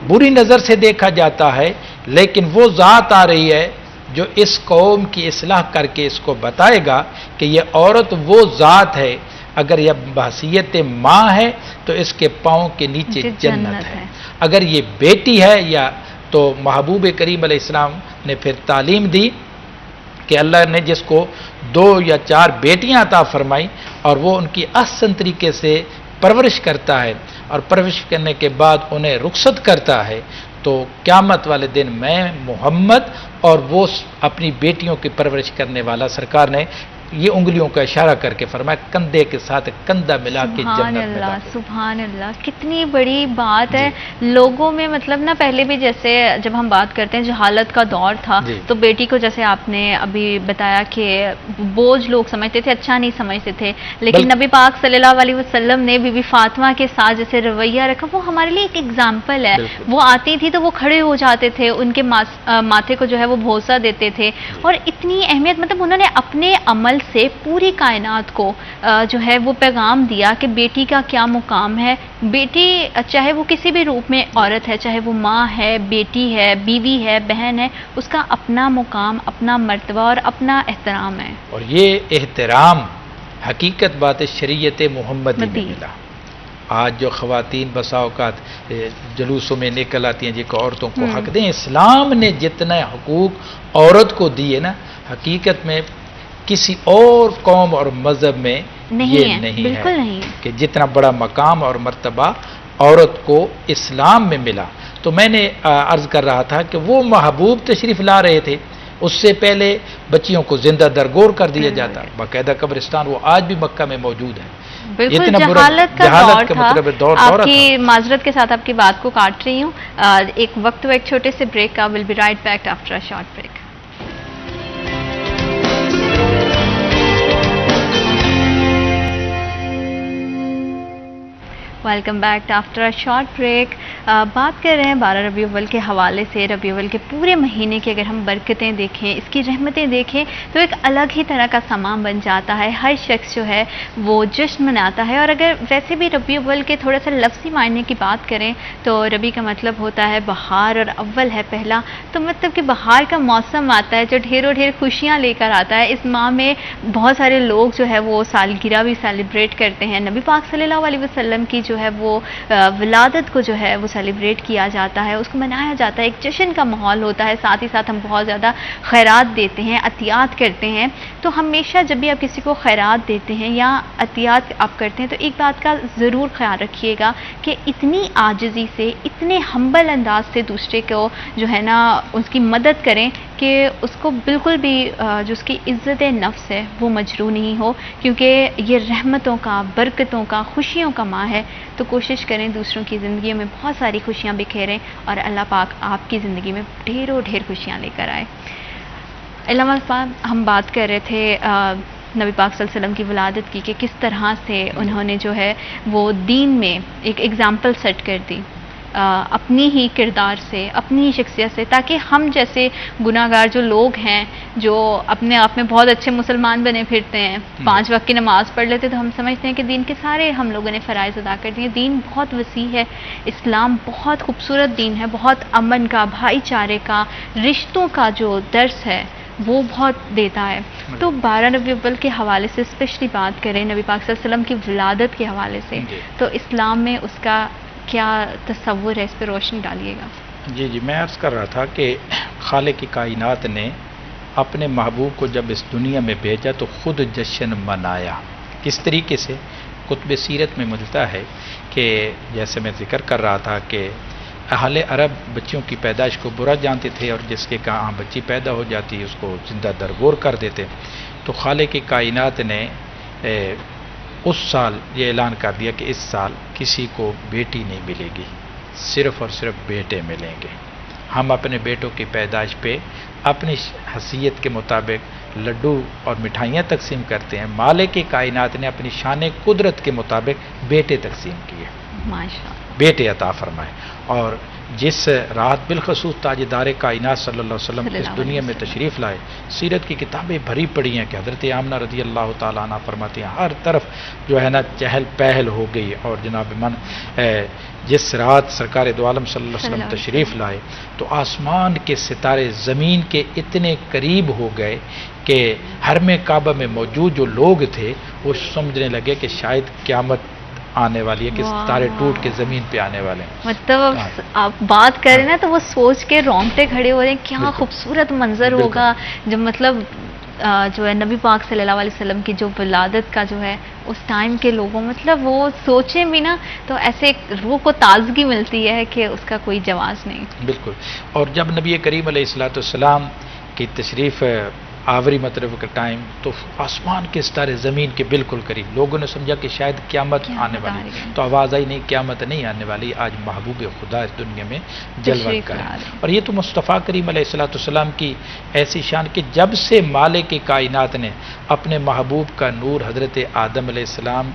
بری نظر سے دیکھا جاتا ہے، لیکن وہ ذات آ رہی ہے جو اس قوم کی اصلاح کر کے اس کو بتائے گا کہ یہ عورت وہ ذات ہے، اگر یہ بحثیت ماں ہے تو اس کے پاؤں کے نیچے جنت ہے، اگر یہ بیٹی ہے یا تو محبوب کریم علیہ السلام نے پھر تعلیم دی کہ اللہ نے جس کو 2 یا 4 بیٹیاں عطا فرمائی اور وہ ان کی احسن طریقے سے پرورش کرتا ہے، اور پرورش کرنے کے بعد انہیں رخصت کرتا ہے، تو قیامت والے دن میں محمد اور وہ اپنی بیٹیوں کی پرورش کرنے والا سرکار نے یہ انگلیوں کا اشارہ کر کے فرمایا کندھے کے ساتھ کندھا ملا کے جنت میں داخل۔ سبحان اللہ، کتنی بڑی بات ہے۔ لوگوں میں مطلب نا پہلے بھی جیسے جب ہم بات کرتے ہیں جہالت کا دور تھا تو بیٹی کو جیسے آپ نے ابھی بتایا کہ بوجھ لوگ سمجھتے تھے، اچھا نہیں سمجھتے تھے، لیکن نبی پاک صلی اللہ علیہ وسلم نے بی بی فاطمہ کے ساتھ جیسے رویہ رکھا، وہ ہمارے لیے ایک ایگزامپل ہے۔ وہ آتی تھی تو وہ کھڑے ہو جاتے تھے، ان کے ماتھے کو جو ہے وہ بھوسا دیتے تھے، اور اتنی اہمیت مطلب انہوں نے اپنے عمل سے پوری کائنات کو جو ہے وہ پیغام دیا کہ بیٹی کا کیا مقام ہے۔ بیٹی چاہے وہ کسی بھی روپ میں عورت ہے، چاہے وہ ماں ہے، بیٹی ہے، بیوی ہے، بہن ہے، اس کا اپنا مقام، اپنا مرتبہ اور اپنا احترام ہے، اور یہ احترام حقیقت بات شریعت محمدی میں ملا۔ آج جو خواتین بسا اوقات جلوسوں میں نکل آتی ہیں جن کو عورتوں کو حق دیں، اسلام نے جتنے حقوق عورت کو دیے نا، حقیقت میں کسی اور قوم اور مذہب میں یہ نہیں ہے کہ جتنا بڑا مقام اور مرتبہ عورت کو اسلام میں ملا۔ تو میں نے عرض کر رہا تھا کہ وہ محبوب تشریف لا رہے تھے، اس سے پہلے بچیوں کو زندہ درگور کر دیا جاتا، باقاعدہ قبرستان وہ آج بھی مکہ میں موجود ہے۔ بالکل جہالت کا دور تھا۔ آپ کی معذرت کے ساتھ آپ کی بات کو کاٹ رہی ہوں، ایک وقت ایک چھوٹے سے بریک کا، will be right back after a short break. Welcome back after a short break. بات کر رہے ہیں 12 ربیع الاول کے حوالے سے۔ ربیع الاول کے پورے مہینے کی اگر ہم برکتیں دیکھیں، اس کی رحمتیں دیکھیں تو ایک الگ ہی طرح کا سامان بن جاتا ہے، ہر شخص جو ہے وہ جشن مناتا ہے۔ اور اگر ویسے بھی ربیع الاول کے تھوڑا سا لفظی معنی کی بات کریں تو ربیع کا مطلب ہوتا ہے بہار اور اول ہے پہلا، تو مطلب کہ بہار کا موسم آتا ہے جو ڈھیر خوشیاں لے کر آتا ہے۔ اس ماہ میں بہت سارے لوگ جو ہے وہ سالگرہ بھی سیلیبریٹ کرتے ہیں۔ نبی پاک صلی اللہ علیہ وسلم کی جو جو ہے وہ ولادت کو جو ہے وہ سیلیبریٹ کیا جاتا ہے، اس کو منایا جاتا ہے، ایک جشن کا ماحول ہوتا ہے، ساتھ ہی ساتھ ہم بہت زیادہ خیرات دیتے ہیں، عطیات کرتے ہیں. تو ہمیشہ جب بھی آپ کسی کو خیرات دیتے ہیں یا عطیات آپ کرتے ہیں تو ایک بات کا ضرور خیال رکھیے گا کہ اتنی عاجزی سے، اتنے ہمبل انداز سے دوسرے کو جو ہے نا اس کی مدد کریں کہ اس کو بالکل بھی جو اس کی عزت نفس ہے وہ مجروح نہیں ہو، کیونکہ یہ رحمتوں کا، برکتوں کا، خوشیوں کا ماہ ہے. تو کوشش کریں دوسروں کی زندگی میں بہت ساری خوشیاں بکھیریں اور اللہ پاک آپ کی زندگی میں ڈھیروں ڈھیر خوشیاں لے کر آئے. علامہ اقبال، ہم بات کر رہے تھے نبی پاک صلی اللہ علیہ وسلم کی ولادت کی کہ کس طرح سے انہوں نے جو ہے وہ دین میں ایک ایگزامپل سیٹ کر دی اپنی ہی کردار سے، اپنی ہی شخصیت سے، تاکہ ہم جیسے گناہ گار جو لوگ ہیں، جو اپنے آپ میں بہت اچھے مسلمان بنے پھرتے ہیں، 5 وقت کی نماز پڑھ لیتے، تو ہم سمجھتے ہیں کہ دین کے سارے ہم لوگوں نے فرائض ادا کر دیے. دین بہت وسیع ہے، اسلام بہت خوبصورت دین ہے، بہت امن کا، بھائی چارے کا، رشتوں کا جو درس ہے وہ بہت دیتا ہے. تو 12 ربیع الاول کے حوالے سے اسپیشلی بات کریں، نبی پاک صلی اللہ علیہ وسلم کی ولادت کے حوالے سے، تو اسلام میں اس کا کیا تصور ہے، اس پہ روشنی ڈالیے گا. جی میں عرض کر رہا تھا کہ خالق کی کائنات نے اپنے محبوب کو جب اس دنیا میں بھیجا تو خود جشن منایا. کس طریقے سے؟ کتب سیرت میں ملتا ہے کہ جیسے میں ذکر کر رہا تھا کہ اہل عرب بچوں کی پیدائش کو برا جانتے تھے اور جس کے کہاں بچی پیدا ہو جاتی اس کو زندہ درگور کر دیتے. تو خالق کی کائنات نے اس سال یہ اعلان کر دیا کہ اس سال کسی کو بیٹی نہیں ملے گی، صرف اور صرف بیٹے ملیں گے. ہم اپنے بیٹوں کی پیدائش پہ اپنی حیثیت کے مطابق لڈو اور مٹھائیاں تقسیم کرتے ہیں. مالک کی کائنات نے اپنی شان قدرت کے مطابق بیٹے تقسیم کیے، بیٹے عطا فرمائے. اور جس رات بالخصوص تاجدار کائنات صلی اللہ علیہ وسلم اس دنیا میں تشریف لائے، سیرت کی کتابیں بھری پڑی ہیں کہ حضرت آمنہ رضی اللہ تعالیٰ عنہ فرماتی ہیں ہر طرف جو ہے نا چہل پہل ہو گئی. اور جناب من جس رات سرکار دو عالم صلی اللہ علیہ وسلم تشریف لائے تو آسمان کے ستارے زمین کے اتنے قریب ہو گئے کہ حرم کعبہ میں موجود جو لوگ تھے وہ سمجھنے لگے کہ شاید قیامت آنے والی ہے، کہ ستارے ٹوٹ کے زمین پہ آنے والے ہیں. مطلب آپ بات کریں نا تو وہ سوچ کے رونگٹے کھڑے ہو رہے ہیں، کیا خوبصورت منظر ہوگا جب مطلب جو ہے نبی پاک صلی اللہ علیہ وسلم کی جو ولادت کا جو ہے اس ٹائم کے لوگوں مطلب وہ سوچیں بھی نا تو ایسے روح کو تازگی ملتی ہے کہ اس کا کوئی جواز نہیں. بالکل. اور جب نبی کریم علیہ الصلوۃ والسلام کی تشریف آوری مطلب کا ٹائم تو آسمان کے ستارے زمین کے بالکل قریب، لوگوں نے سمجھا کہ شاید قیامت آنے والی، تو آواز آئی نہیں قیامت نہیں آنے والی، آج محبوب خدا اس دنیا میں جلوہ کرے. اور یہ تو مصطفیٰ کریم علیہ الصلوۃ والسلام کی ایسی شان کہ جب سے مالک کی کائنات نے اپنے محبوب کا نور حضرت آدم علیہ السلام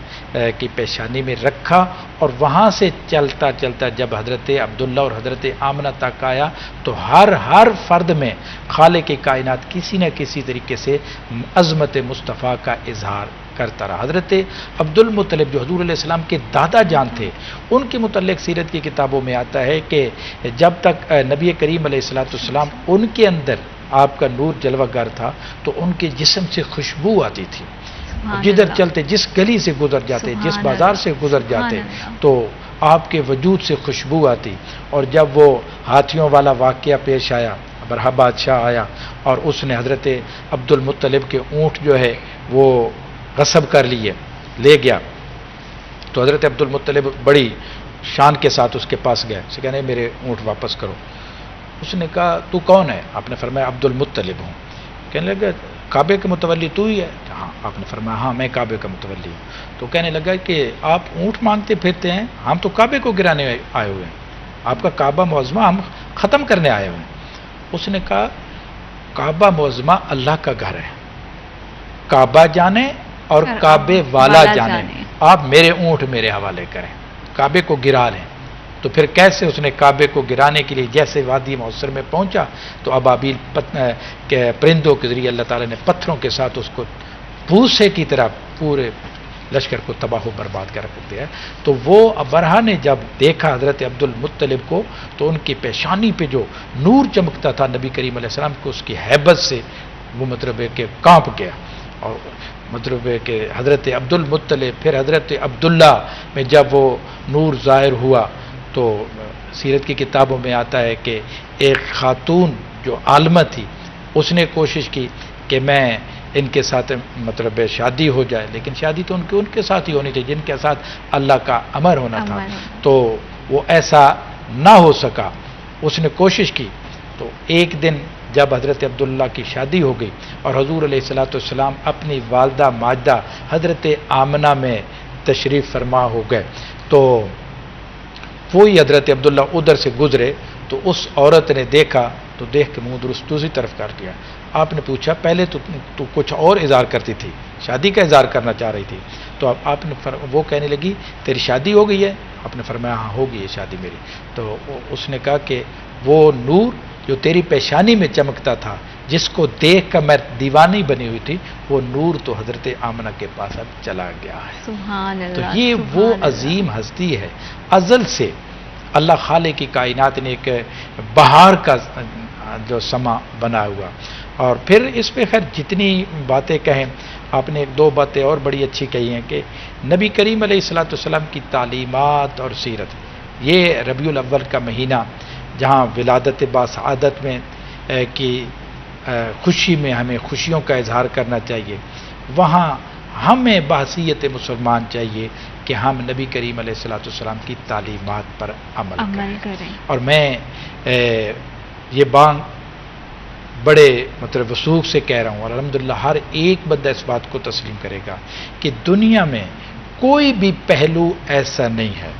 کی پیشانی میں رکھا اور وہاں سے چلتا چلتا جب حضرت عبداللہ اور حضرت آمنہ تک آیا تو ہر فرد میں خالق کی کائنات کسی نہ کسی طریقے سے عظمت مصطفیٰ کا اظہار کرتا رہا. حضرت عبد المطلب جو حضور علیہ السلام کے دادا جان تھے، ان کے متعلق سیرت کی کتابوں میں آتا ہے کہ جب تک نبی کریم علیہ الصلوۃ والسلام ان کے اندر آپ کا نور جلوہ گر تھا تو ان کے جسم سے خوشبو آتی تھی. جدھر چلتے، جس گلی سے گزر جاتے، جس بازار سے گزر جاتے تو آپ کے وجود سے خوشبو آتی. اور جب وہ ہاتھیوں والا واقعہ پیش آیا، برہا بادشاہ آیا اور اس نے حضرت عبد المطلب کے اونٹ جو ہے وہ غصب کر لیے، لے گیا، تو حضرت عبد المطلب بڑی شان کے ساتھ اس کے پاس گئے، اسے کہنے میرے اونٹ واپس کرو. اس نے کہا تو کون ہے؟ آپ نے فرمایا عبد المطلب ہوں. کہنے لگا کعبے کے متولی تو ہی ہے؟ ہاں. آپ نے فرمایا ہاں میں کعبے کا متولی ہوں. تو کہنے لگا کہ آپ اونٹ مانگتے پھرتے ہیں، ہم تو کعبے کو گرانے آئے ہوئے ہیں، آپ کا کعبہ معظمہ ہم ختم کرنے آئے ہوئے ہیں. اس نے کہا کعبہ معظمہ اللہ کا گھر ہے، کعبہ جانے اور کعبے والا جانے، آپ میرے اونٹ میرے حوالے کریں، کعبے کو گرا لیں. تو پھر کیسے اس نے کعبے کو گرانے کے لیے جیسے وادی موثر میں پہنچا تو ابابیل پرندوں کے ذریعے اللہ تعالیٰ نے پتھروں کے ساتھ اس کو بھوسے کی طرح پورے لشکر کو تباہ و برباد کر رکھ دیا. تو وہ ابرہا نے جب دیکھا حضرت عبد المطلب کو تو ان کی پیشانی پہ جو نور چمکتا تھا نبی کریم علیہ السلام کو، اس کی ہیبت سے وہ مطلب ہے کہ کانپ گیا. اور مطلب ہے کہ حضرت عبد المطلب پھر حضرت عبداللہ میں جب وہ نور ظاہر ہوا تو سیرت کی کتابوں میں آتا ہے کہ ایک خاتون جو عالمہ تھی اس نے کوشش کی کہ میں ان کے ساتھ مطلب شادی ہو جائے، لیکن شادی تو ان کے ساتھ ہی ہونی تھی جن کے ساتھ اللہ کا امر ہونا تھا، تو وہ ایسا نہ ہو سکا۔ اس نے کوشش کی تو ایک دن جب حضرت عبداللہ کی شادی ہو گئی اور حضور علیہ الصلوۃ والسلام اپنی والدہ ماجدہ حضرت آمنہ میں تشریف فرما ہو گئے تو وہی حضرت عبداللہ ادھر سے گزرے تو اس عورت نے دیکھا تو دیکھ کے منہ درست دوسری طرف کر دیا۔ آپ نے پوچھا پہلے تو کچھ اور اظہار کرتی تھی، شادی کا اظہار کرنا چاہ رہی تھی، تو اب آپ نے وہ کہنے لگی تیری شادی ہو گئی ہے؟ آپ نے فرمایا ہاں ہو گئی ہے شادی میری۔ تو اس نے کہا کہ وہ نور جو تیری پیشانی میں چمکتا تھا جس کو دیکھ کر میں دیوانی بنی ہوئی تھی وہ نور تو حضرت آمنہ کے پاس اب چلا گیا ہے۔ سبحان اللہ، تو یہ وہ عظیم ہستی ہے، ازل سے اللہ خالق کی کائنات نے ایک بہار کا جو سما بنا ہوا، اور پھر اس پہ خیر جتنی باتیں کہیں، آپ نے ایک دو باتیں اور بڑی اچھی کہی ہیں کہ نبی کریم علیہ الصلوۃ والسلام کی تعلیمات اور سیرت، یہ ربیع الاول کا مہینہ جہاں ولادت باسعادت میں کی خوشی میں ہمیں خوشیوں کا اظہار کرنا چاہیے، وہاں ہمیں بحیثیت مسلمان چاہیے کہ ہم نبی کریم علیہ الصلوۃ والسلام کی تعلیمات پر عمل کریں۔ اور میں یہ بات بڑے مطلب وثوق سے کہہ رہا ہوں اور الحمدللہ ہر ایک بندہ اس بات کو تسلیم کرے گا کہ دنیا میں کوئی بھی پہلو ایسا نہیں ہے،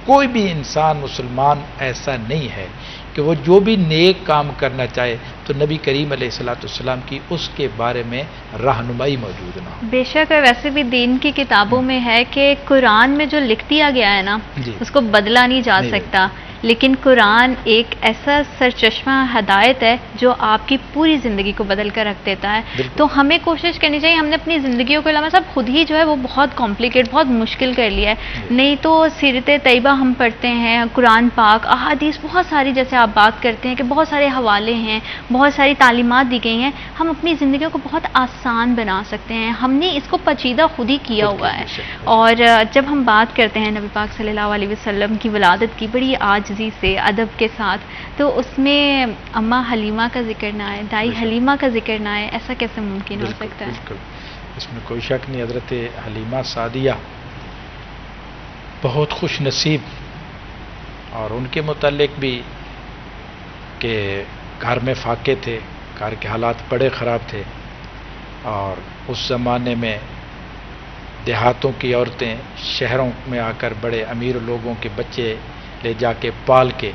کوئی بھی انسان مسلمان ایسا نہیں ہے کہ وہ جو بھی نیک کام کرنا چاہے تو نبی کریم علیہ الصلوۃ والسلام کی اس کے بارے میں رہنمائی موجود نہ ہو۔ بے شک ویسے بھی دین کی کتابوں میں ہے کہ قرآن میں جو لکھ دیا گیا ہے نا اس کو بدلا نہیں جا سکتا، لیکن قرآن ایک ایسا سرچشمہ ہدایت ہے جو آپ کی پوری زندگی کو بدل کر رکھ دیتا ہے۔ تو ہمیں کوشش کرنی چاہیے، ہم نے اپنی زندگیوں کو علامہ صاحب خود ہی جو ہے وہ بہت کمپلیکیٹ، بہت مشکل کر لیا ہے۔ نہیں تو سیرت طیبہ ہم پڑھتے ہیں، قرآن پاک، احادیث بہت ساری، جیسے آپ بات کرتے ہیں کہ بہت سارے حوالے ہیں، بہت ساری تعلیمات دی گئی ہیں، ہم اپنی زندگیوں کو بہت آسان بنا سکتے ہیں، ہم نے اس کو پیچیدہ خود ہی کیا ہوا ہے۔ اور جب ہم بات کرتے ہیں نبی پاک صلی اللہ علیہ وسلم کی ولادت کی بڑی عاجزی سے ادب کے ساتھ، تو اس میں اماں حلیمہ کا ذکر نہ آئے، دائی حلیمہ کا ذکر نہ آئے، ایسا کیسے ممکن ہو سکتا ہے؟ بالکل، اس میں کوئی شک نہیں۔ حضرت حلیمہ سعدیہ بہت خوش نصیب، اور ان کے متعلق بھی کہ گھر میں فاقے تھے، گھر کے حالات بڑے خراب تھے، اور اس زمانے میں دیہاتوں کی عورتیں شہروں میں آ کر بڑے امیر لوگوں کے بچے لے جا کے پال کے،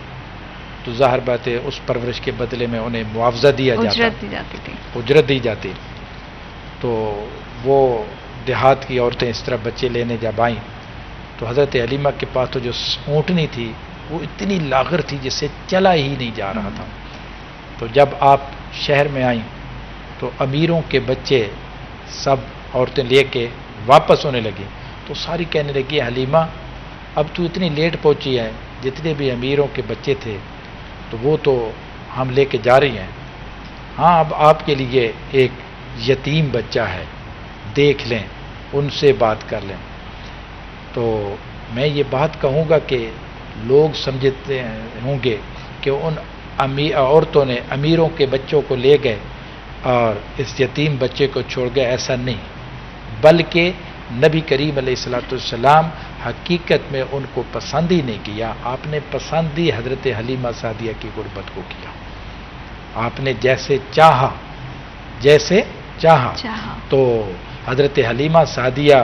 تو ظاہر بات ہے اس پرورش کے بدلے میں انہیں معاوضہ دیا جاتا، اجرت دی جاتی۔ تو وہ دیہات کی عورتیں اس طرح بچے لینے جب آئیں تو حضرت حلیمہ کے پاس تو جو اونٹنی تھی وہ اتنی لاغر تھی جس سے چلا ہی نہیں جا رہا تھا۔ تو جب آپ شہر میں آئیں تو امیروں کے بچے سب عورتیں لے کے واپس ہونے لگی، تو ساری کہنے لگی حلیمہ اب تو اتنی لیٹ پہنچی ہے، جتنے بھی امیروں کے بچے تھے تو وہ تو ہم لے کے جا رہی ہیں، ہاں اب آپ کے لیے ایک یتیم بچہ ہے، دیکھ لیں، ان سے بات کر لیں۔ تو میں یہ بات کہوں گا کہ لوگ سمجھتے ہوں گے کہ ان عورتوں نے امیروں کے بچوں کو لے گئے اور اس یتیم بچے کو چھوڑ گئے، ایسا نہیں، بلکہ نبی کریم علیہ الصلوۃ والسلام حقیقت میں ان کو پسند ہی نہیں کیا، آپ نے پسند ہی حضرت حلیمہ سعدیہ کی غربت کو کیا۔ آپ نے جیسے چاہا تو حضرت حلیمہ سعدیہ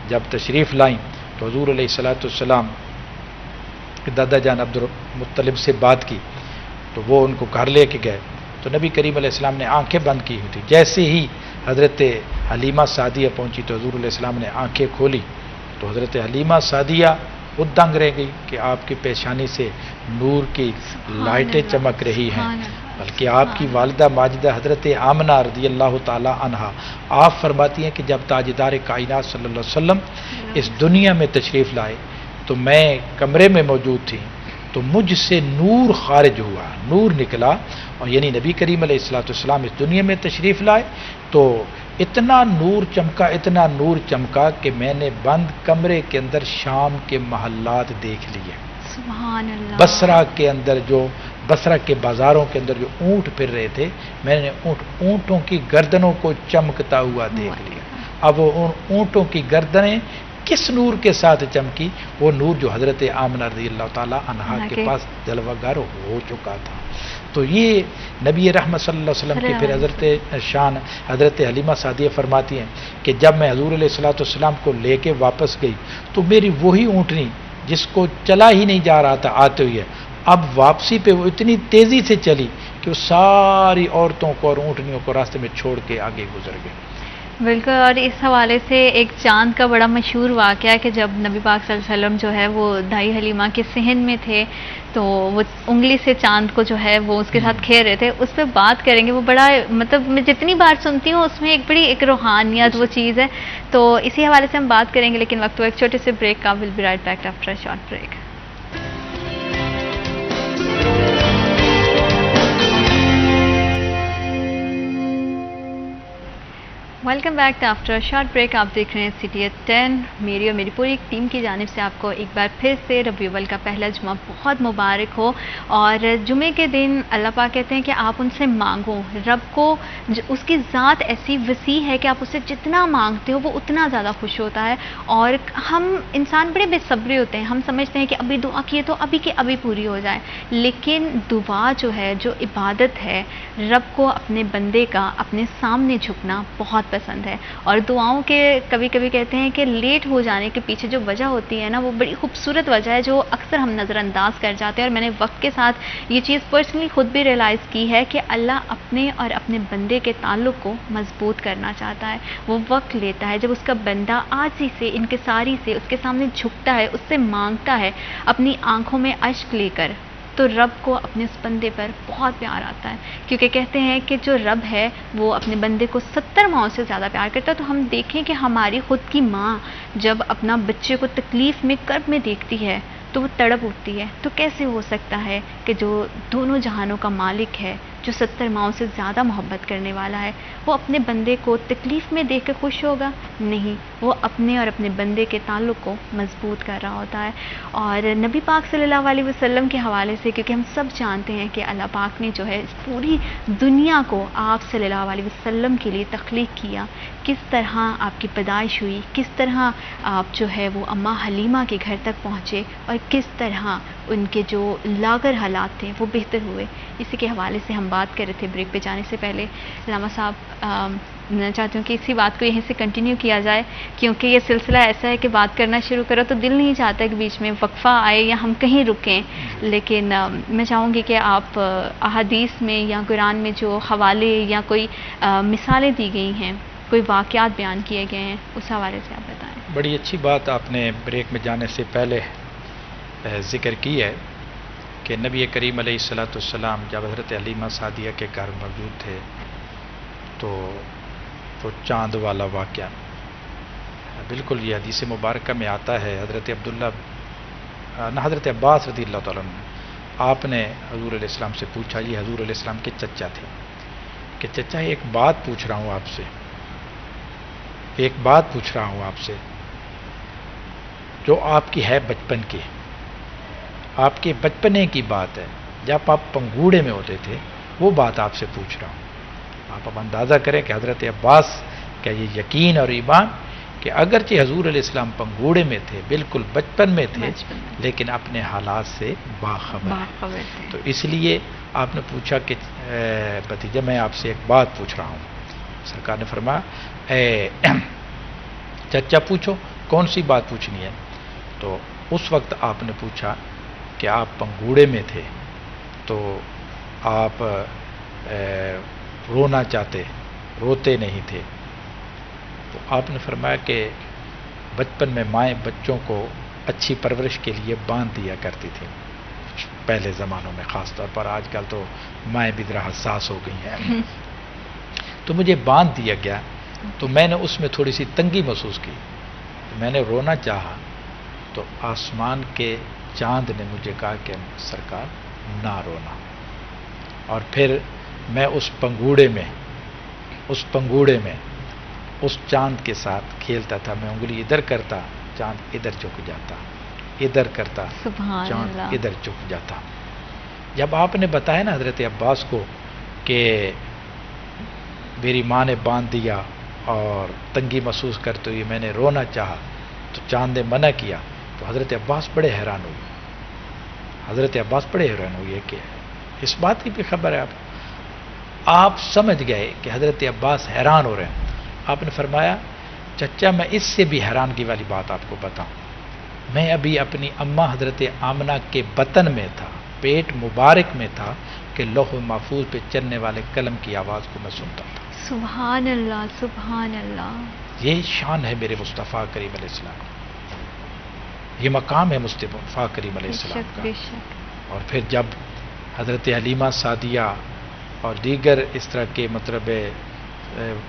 جب تشریف لائیں تو حضور علیہ الصلوۃ والسلام کے دادا جان عبد المطلب سے بات کی تو وہ ان کو گھر لے کے گئے، تو نبی کریم علیہ السلام نے آنکھیں بند کی ہوئی تھی، جیسے ہی حضرت حلیمہ سعدیہ پہنچی تو حضور علیہ السلام نے آنکھیں کھولی تو حضرت حلیمہ سعدیہ خود دنگ رہ گئی کہ آپ کی پیشانی سے نور کی لائٹیں چمک رہی ہیں، بلکہ آپ کی والدہ ماجدہ حضرت آمنہ رضی اللہ تعالی عنہا آپ فرماتی ہیں کہ جب تاجدار کائنات صلی اللہ علیہ وسلم اس دنیا میں تشریف لائے تو میں کمرے میں موجود تھی، تو مجھ سے نور خارج ہوا، نور نکلا، اور یعنی نبی کریم علیہ الصلوۃ والسلام اس دنیا میں تشریف لائے تو اتنا نور چمکا کہ میں نے بند کمرے کے اندر شام کے محلات دیکھ لیے. سبحان اللہ. بصرہ کے بازاروں کے اندر جو اونٹ پھر رہے تھے، میں نے اونٹوں کی گردنوں کو چمکتا ہوا دیکھ لیا. اب وہ اونٹوں کی گردنیں کس نور کے ساتھ چمکی؟ وہ نور جو حضرت آمنہ رضی اللہ تعالی عنہا کے پاس جلوہ گر ہو چکا تھا. تو یہ نبی رحمت صلی اللہ علیہ وسلم کی پھر حضرت شان حضرت حلیمہ سعدیہ فرماتی ہیں کہ جب میں حضور علیہ الصلوۃ والسلام کو لے کے واپس گئی تو میری وہی اونٹنی جس کو چلا ہی نہیں جا رہا تھا آتے ہوئے، اب واپسی پہ وہ اتنی تیزی سے چلی کہ وہ ساری عورتوں کو اور اونٹنیوں کو راستے میں چھوڑ کے آگے گزر گئی. بالکل. اور اس حوالے سے ایک چاند کا بڑا مشہور واقعہ ہے کہ جب نبی پاک صلی اللہ علیہ وسلم جو ہے وہ دائی حلیمہ کے صحن میں تھے تو وہ انگلی سے چاند کو جو ہے وہ اس کے ساتھ کھیل رہے تھے. اس پہ بات کریں گے. وہ بڑا مطلب میں جتنی بار سنتی ہوں اس میں ایک بڑی ایک روحانیت وہ چیز ہے. تو اسی حوالے سے ہم بات کریں گے، لیکن وقت ایک چھوٹے سے بریک کا. Will be right back after a short break. Welcome back to after short break. آپ دیکھ رہے ہیں سٹی ایٹ 10. میری اور میری پوری ٹیم کی جانب سے آپ کو ایک بار پھر سے ربیع الاول کا پہلا جمعہ بہت مبارک ہو. اور جمعے کے دن اللہ پاک کہتے ہیں کہ آپ ان سے مانگو. رب کو اس کی ذات ایسی وسیع ہے کہ آپ اسے جتنا مانگتے ہو وہ اتنا زیادہ خوش ہوتا ہے. اور ہم انسان بڑے بے صبری ہوتے ہیں. ہم سمجھتے ہیں کہ ابھی دعا کیے تو ابھی کے ابھی پوری ہو جائے، لیکن دعا جو ہے، جو عبادت ہے، رب کو اپنے بندے کا اپنے سامنے جھکنا بہت پسند ہے. اور دعاؤں کے کبھی کبھی کہتے ہیں کہ لیٹ ہو جانے کے پیچھے جو وجہ ہوتی ہے نا، وہ بڑی خوبصورت وجہ ہے جو اکثر ہم نظر انداز کر جاتے ہیں. اور میں نے وقت کے ساتھ یہ چیز پرسنلی خود بھی ریئلائز کی ہے کہ اللہ اپنے اور اپنے بندے کے تعلق کو مضبوط کرنا چاہتا ہے. وہ وقت لیتا ہے جب اس کا بندہ عاجزی سے انکساری سے اس کے سامنے جھکتا ہے، اس سے مانگتا ہے اپنی آنکھوں میں اشک لے کر، تو رب کو اپنے اس بندے پر بہت پیار آتا ہے. کیونکہ کہتے ہیں کہ جو رب ہے وہ اپنے بندے کو 70 ماؤں سے زیادہ پیار کرتا ہے. تو ہم دیکھیں کہ ہماری خود کی ماں جب اپنا بچے کو تکلیف میں، کرب میں دیکھتی ہے تو وہ تڑپ اٹھتی ہے. تو کیسے ہو سکتا ہے کہ جو دونوں جہانوں کا مالک ہے، جو 70 ماؤں سے زیادہ محبت کرنے والا ہے، وہ اپنے بندے کو تکلیف میں دیکھ کر خوش ہوگا؟ نہیں، وہ اپنے اور اپنے بندے کے تعلق کو مضبوط کر رہا ہوتا ہے. اور نبی پاک صلی اللہ علیہ وسلم کے حوالے سے، کیونکہ ہم سب جانتے ہیں کہ اللہ پاک نے جو ہے اس پوری دنیا کو آپ صلی اللہ علیہ وسلم کے لیے تخلیق کیا. کس طرح آپ کی پیدائش ہوئی، کس طرح آپ جو ہے وہ اماں حلیمہ کے گھر تک پہنچے، اور کس طرح ان کے جو لاغر حالات تھے وہ بہتر ہوئے. اسی کے حوالے سے ہم بات کر رہے تھے بریک پہ جانے سے پہلے. علامہ صاحب، میں چاہتی ہوں کہ اسی بات کو یہیں سے کنٹینیو کیا جائے، کیونکہ یہ سلسلہ ایسا ہے کہ بات کرنا شروع کرو تو دل نہیں چاہتا کہ بیچ میں وقفہ آئے یا ہم کہیں رکیں. لیکن میں چاہوں گی کہ آپ احادیث میں یا قرآن میں جو حوالے یا کوئی مثالیں دی گئی ہیں، کوئی واقعات بیان کیے گئے ہیں، اس حوالے سے آپ بتائیں. بڑی اچھی بات آپ نے بریک میں جانے سے پہلے ذکر کی ہے کہ نبی کریم علیہ الصلوۃ والسلام جب حضرت حلیمہ سعدیہ کے گھر موجود تھے تو وہ چاند والا واقعہ بالکل یہ حدیث مبارکہ میں آتا ہے. حضرت عباس رضی اللہ تعالیٰ عنہ، آپ نے حضور علیہ السلام سے پوچھا، یہ حضور علیہ السلام کے چچا تھے، کہ چچا ایک بات پوچھ رہا ہوں آپ سے، ایک بات پوچھ رہا ہوں آپ سے جو آپ کی ہے بچپن کی، آپ کے بچپنے کی بات ہے، جب آپ پنگوڑے میں ہوتے تھے، وہ بات آپ سے پوچھ رہا ہوں. آپ اب اندازہ کریں کہ حضرت عباس کا یہ یقین اور ایمان کہ اگرچہ حضور علیہ السلام پنگوڑے میں تھے، بالکل بچپن میں تھے، لیکن اپنے حالات سے باخبر تھے. تو اس لیے آپ نے پوچھا کہ بھتیجا میں آپ سے ایک بات پوچھ رہا ہوں. سرکار نے فرمایا اے چچا پوچھو، کون سی بات پوچھنی ہے؟ تو اس وقت آپ نے پوچھا کہ آپ پنگوڑے میں تھے تو آپ رونا چاہتے، روتے نہیں تھے. تو آپ نے فرمایا کہ بچپن میں مائیں بچوں کو اچھی پرورش کے لیے باندھ دیا کرتی تھی، پہلے زمانوں میں خاص طور پر. آج کل تو مائیں بھی ذرا حساس ہو گئی ہیں. تو مجھے باندھ دیا گیا تو میں نے اس میں تھوڑی سی تنگی محسوس کی. میں نے رونا چاہا تو آسمان کے چاند نے مجھے کہا کہ سرکار نہ رونا. اور پھر میں اس پنگوڑے میں اس چاند کے ساتھ کھیلتا تھا. میں انگلی ادھر کرتا, چاند ادھر جھک جاتا, ادھر کرتا, سبحان چاند اللہ. ادھر جھک جاتا. جب آپ نے بتایا نا حضرت عباس کو کہ میری ماں نے باندھ دیا اور تنگی محسوس کرتے ہوئے میں نے رونا چاہا تو چاند نے منع کیا, تو حضرت عباس بڑے حیران ہوئے. حضرت عباس بڑے حیران ہوئے کہ اس بات کی بھی خبر ہے آپ سمجھ گئے کہ حضرت عباس حیران ہو رہے ہیں. آپ نے فرمایا چچا میں اس سے بھی حیرانگی والی بات آپ کو بتاؤں, میں ابھی اپنی اماں حضرت آمنہ کے بطن میں تھا, پیٹ مبارک میں تھا کہ لوح محفوظ پہ چلنے والے قلم کی آواز کو میں سنتا تھا. سبحان اللہ, سبحان اللہ. یہ شان ہے میرے مصطفیٰ کریم علیہ السلام, یہ مقام ہے مصطفیٰ کریم علیہ السلام کا. اور پھر جب حضرت حلیمہ سعدیہ اور دیگر اس طرح کے مطلب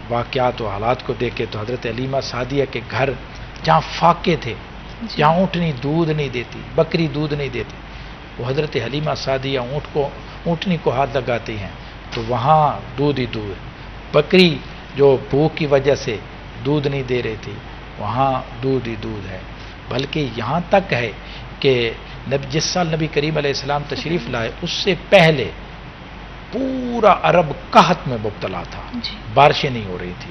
واقعات و حالات کو دیکھے تو حضرت حلیمہ سعدیہ کے گھر جہاں فاقے تھے, جہاں اونٹنی دودھ نہیں دیتی, بکری دودھ نہیں دیتی, وہ حضرت حلیمہ سعدیہ اونٹنی کو ہاتھ لگاتی ہیں تو وہاں دودھ ہی دودھ. بکری جو بھوک کی وجہ سے دودھ نہیں دے رہی تھی وہاں دودھ ہی دودھ ہے. بلکہ یہاں تک ہے کہ جس سال نبی کریم علیہ السلام تشریف لائے اس سے پہلے پورا عرب قحط میں مبتلا تھا, بارشیں نہیں ہو رہی تھی,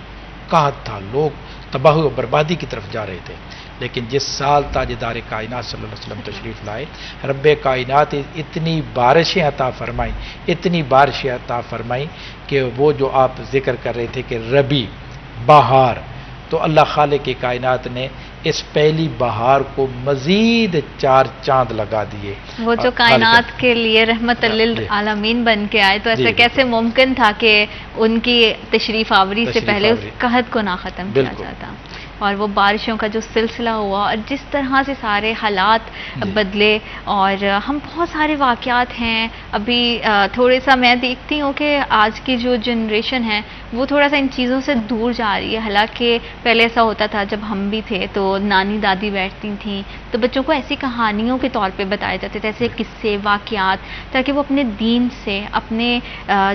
قحط تھا, لوگ تباہی و بربادی کی طرف جا رہے تھے. لیکن جس سال تاجدار کائنات صلی اللہ علیہ وسلم تشریف لائے, رب کائنات اتنی بارشیں عطا فرمائیں, اتنی بارشیں عطا فرمائیں کہ وہ جو آپ ذکر کر رہے تھے کہ ربی بہار, تو اللہ خالق کی کائنات نے اس پہلی بہار کو مزید 4 چاند لگا دیے. وہ جو کائنات کے لیے رحمت للعالمین بن کے آئے تو ایسا کیسے ممکن تھا کہ ان کی تشریف آوری سے پہلے اس قحط کو نہ ختم کیا جاتا. اور وہ بارشوں کا جو سلسلہ ہوا اور جس طرح سے سارے حالات بدلے, اور ہم بہت سارے واقعات ہیں ابھی تھوڑے سا میں دیکھتی ہوں کہ آج کی جو جنریشن ہے وہ تھوڑا سا ان چیزوں سے دور جا رہی ہے. حالانکہ پہلے ایسا ہوتا تھا جب ہم بھی تھے تو نانی دادی بیٹھتی تھیں تو بچوں کو ایسی کہانیوں کے طور پہ بتائے جاتے تھے, ایسے قصے واقعات, تاکہ وہ اپنے دین سے اپنے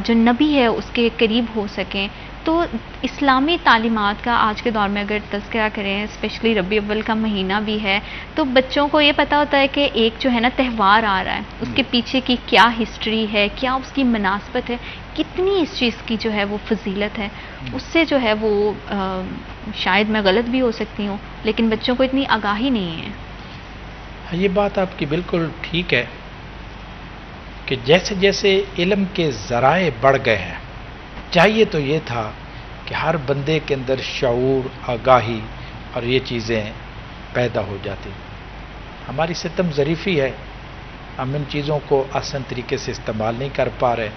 جو نبی ہے اس کے قریب ہو سکیں. تو اسلامی تعلیمات کا آج کے دور میں اگر تذکرہ کریں, اسپیشلی ربیع الاول کا مہینہ بھی ہے, تو بچوں کو یہ پتہ ہوتا ہے کہ ایک جو ہے نا تہوار آ رہا ہے, اس کے پیچھے کی کیا ہسٹری ہے, کیا اس کی مناسبت ہے, کتنی اس چیز کی جو ہے وہ فضیلت ہے. اس سے جو ہے وہ شاید میں غلط بھی ہو سکتی ہوں لیکن بچوں کو اتنی آگاہی نہیں ہے. یہ بات آپ کی بالکل ٹھیک ہے کہ جیسے جیسے علم کے ذرائع بڑھ گئے ہیں, چاہیے تو یہ تھا کہ ہر بندے کے اندر شعور, آگاہی اور یہ چیزیں پیدا ہو جاتی. ہماری ستم ظریفی ہے, ہم ان چیزوں کو آسان طریقے سے استعمال نہیں کر پا رہے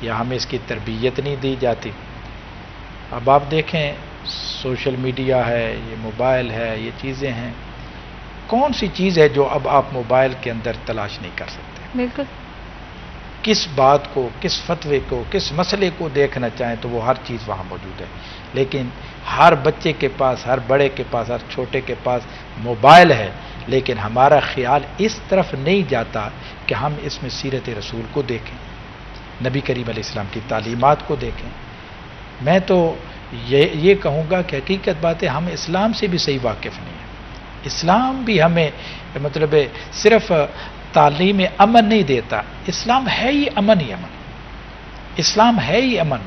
یا ہمیں اس کی تربیت نہیں دی جاتی. اب آپ دیکھیں سوشل میڈیا ہے, یہ موبائل ہے, یہ چیزیں ہیں, کون سی چیز ہے جو اب آپ موبائل کے اندر تلاش نہیں کر سکتے. بالکل, کس بات کو, کس فتوے کو, کس مسئلے کو دیکھنا چاہیں تو وہ ہر چیز وہاں موجود ہے. لیکن ہر بچے کے پاس, ہر بڑے کے پاس, ہر چھوٹے کے پاس موبائل ہے, لیکن ہمارا خیال اس طرف نہیں جاتا کہ ہم اس میں سیرت رسول کو دیکھیں, نبی کریم علیہ السلام کی تعلیمات کو دیکھیں. میں تو یہ کہوں گا کہ حقیقت بات ہے ہم اسلام سے بھی صحیح واقف نہیں ہیں. اسلام بھی ہمیں مطلب صرف تعلیم امن نہیں دیتا, اسلام ہے ہی امن ہی امن, اسلام ہے ہی امن,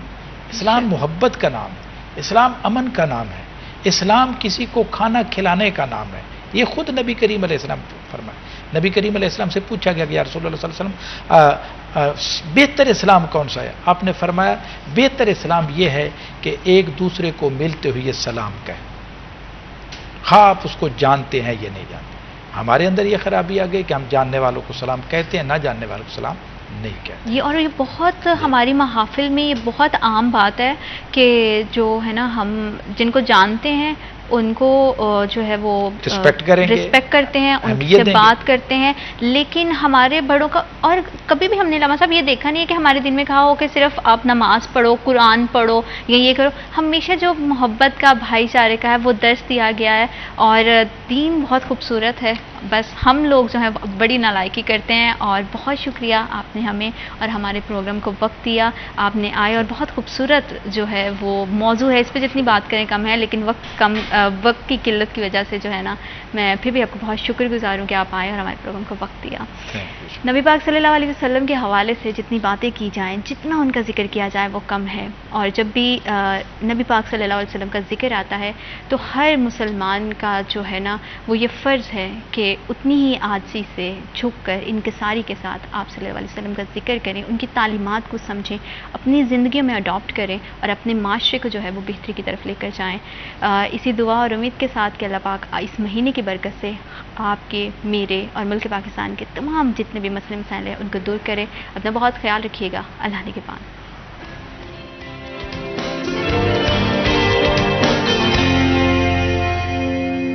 اسلام محبت کا نام ہے, اسلام امن کا نام ہے, اسلام کسی کو کھانا کھلانے کا نام ہے. یہ خود نبی کریم علیہ السلام فرمائے. نبی کریم علیہ السلام سے پوچھا گیا کہ یا رسول اللہ صلی اللہ علیہ وسلم بہتر اسلام کون سا ہے؟ آپ نے فرمایا بہتر اسلام یہ ہے کہ ایک دوسرے کو ملتے ہوئے سلام کہیں, ہاں آپ اس کو جانتے ہیں یا نہیں جانتے. ہمارے اندر یہ خرابی آ گئی کہ ہم جاننے والوں کو سلام کہتے ہیں, نہ جاننے والوں کو سلام نہیں کہتے. یہ اور یہ بہت ہماری محافل میں یہ بہت عام بات ہے کہ جو ہے نا ہم جن کو جانتے ہیں ان کو جو ہے وہ رسپیکٹ کرتے ہیں, ان سے بات کرتے ہیں, لیکن ہمارے بڑوں کا, اور کبھی بھی ہم نے علامہ صاحب یہ دیکھا نہیں ہے کہ ہمارے دن میں کہا ہو کہ صرف آپ نماز پڑھو, قرآن پڑھو یا یہ کرو. ہمیشہ جو محبت کا, بھائی چارے کا ہے وہ درس دیا گیا ہے, اور دین بہت خوبصورت ہے بس ہم لوگ جو ہے بڑی نالائکی کرتے ہیں. اور بہت شکریہ آپ نے ہمیں اور ہمارے پروگرام کو وقت دیا, آپ نے آئے اور بہت خوبصورت جو ہے وہ موضوع ہے, اس پہ جتنی بات کریں کم ہے, لیکن وقت کی قلت کی وجہ سے جو ہے نا میں پھر بھی آپ کو بہت شکر گزار ہوں کہ آپ آئے اور ہمارے پروگرام کو وقت دیا. نبی پاک صلی اللہ علیہ وسلم کے حوالے سے جتنی باتیں کی جائیں, جتنا ان کا ذکر کیا جائے وہ کم ہے. اور جب بھی نبی پاک صلی اللہ علیہ وسلم کا ذکر آتا ہے تو ہر مسلمان کا جو ہے نا وہ یہ فرض ہے کہ اتنی ہی عاجزی سے جھک کر انکساری کے ساتھ آپ صلی اللہ علیہ وسلم کا ذکر کریں, ان کی تعلیمات کو سمجھیں, اپنی زندگیوں میں اڈاپٹ کریں اور اپنے معاشرے کو جو ہے وہ بہتری کی طرف لے کر جائیں. اسی دعا اور امید کے ساتھ کہ اللہ پاک اس مہینے کی برکت سے آپ کے, میرے اور ملک پاکستان کے تمام جتنے بھی مسئلے مسائل ہیں ان کو دور کرے. اپنا بہت خیال رکھیے گا. اللہ نگہبان.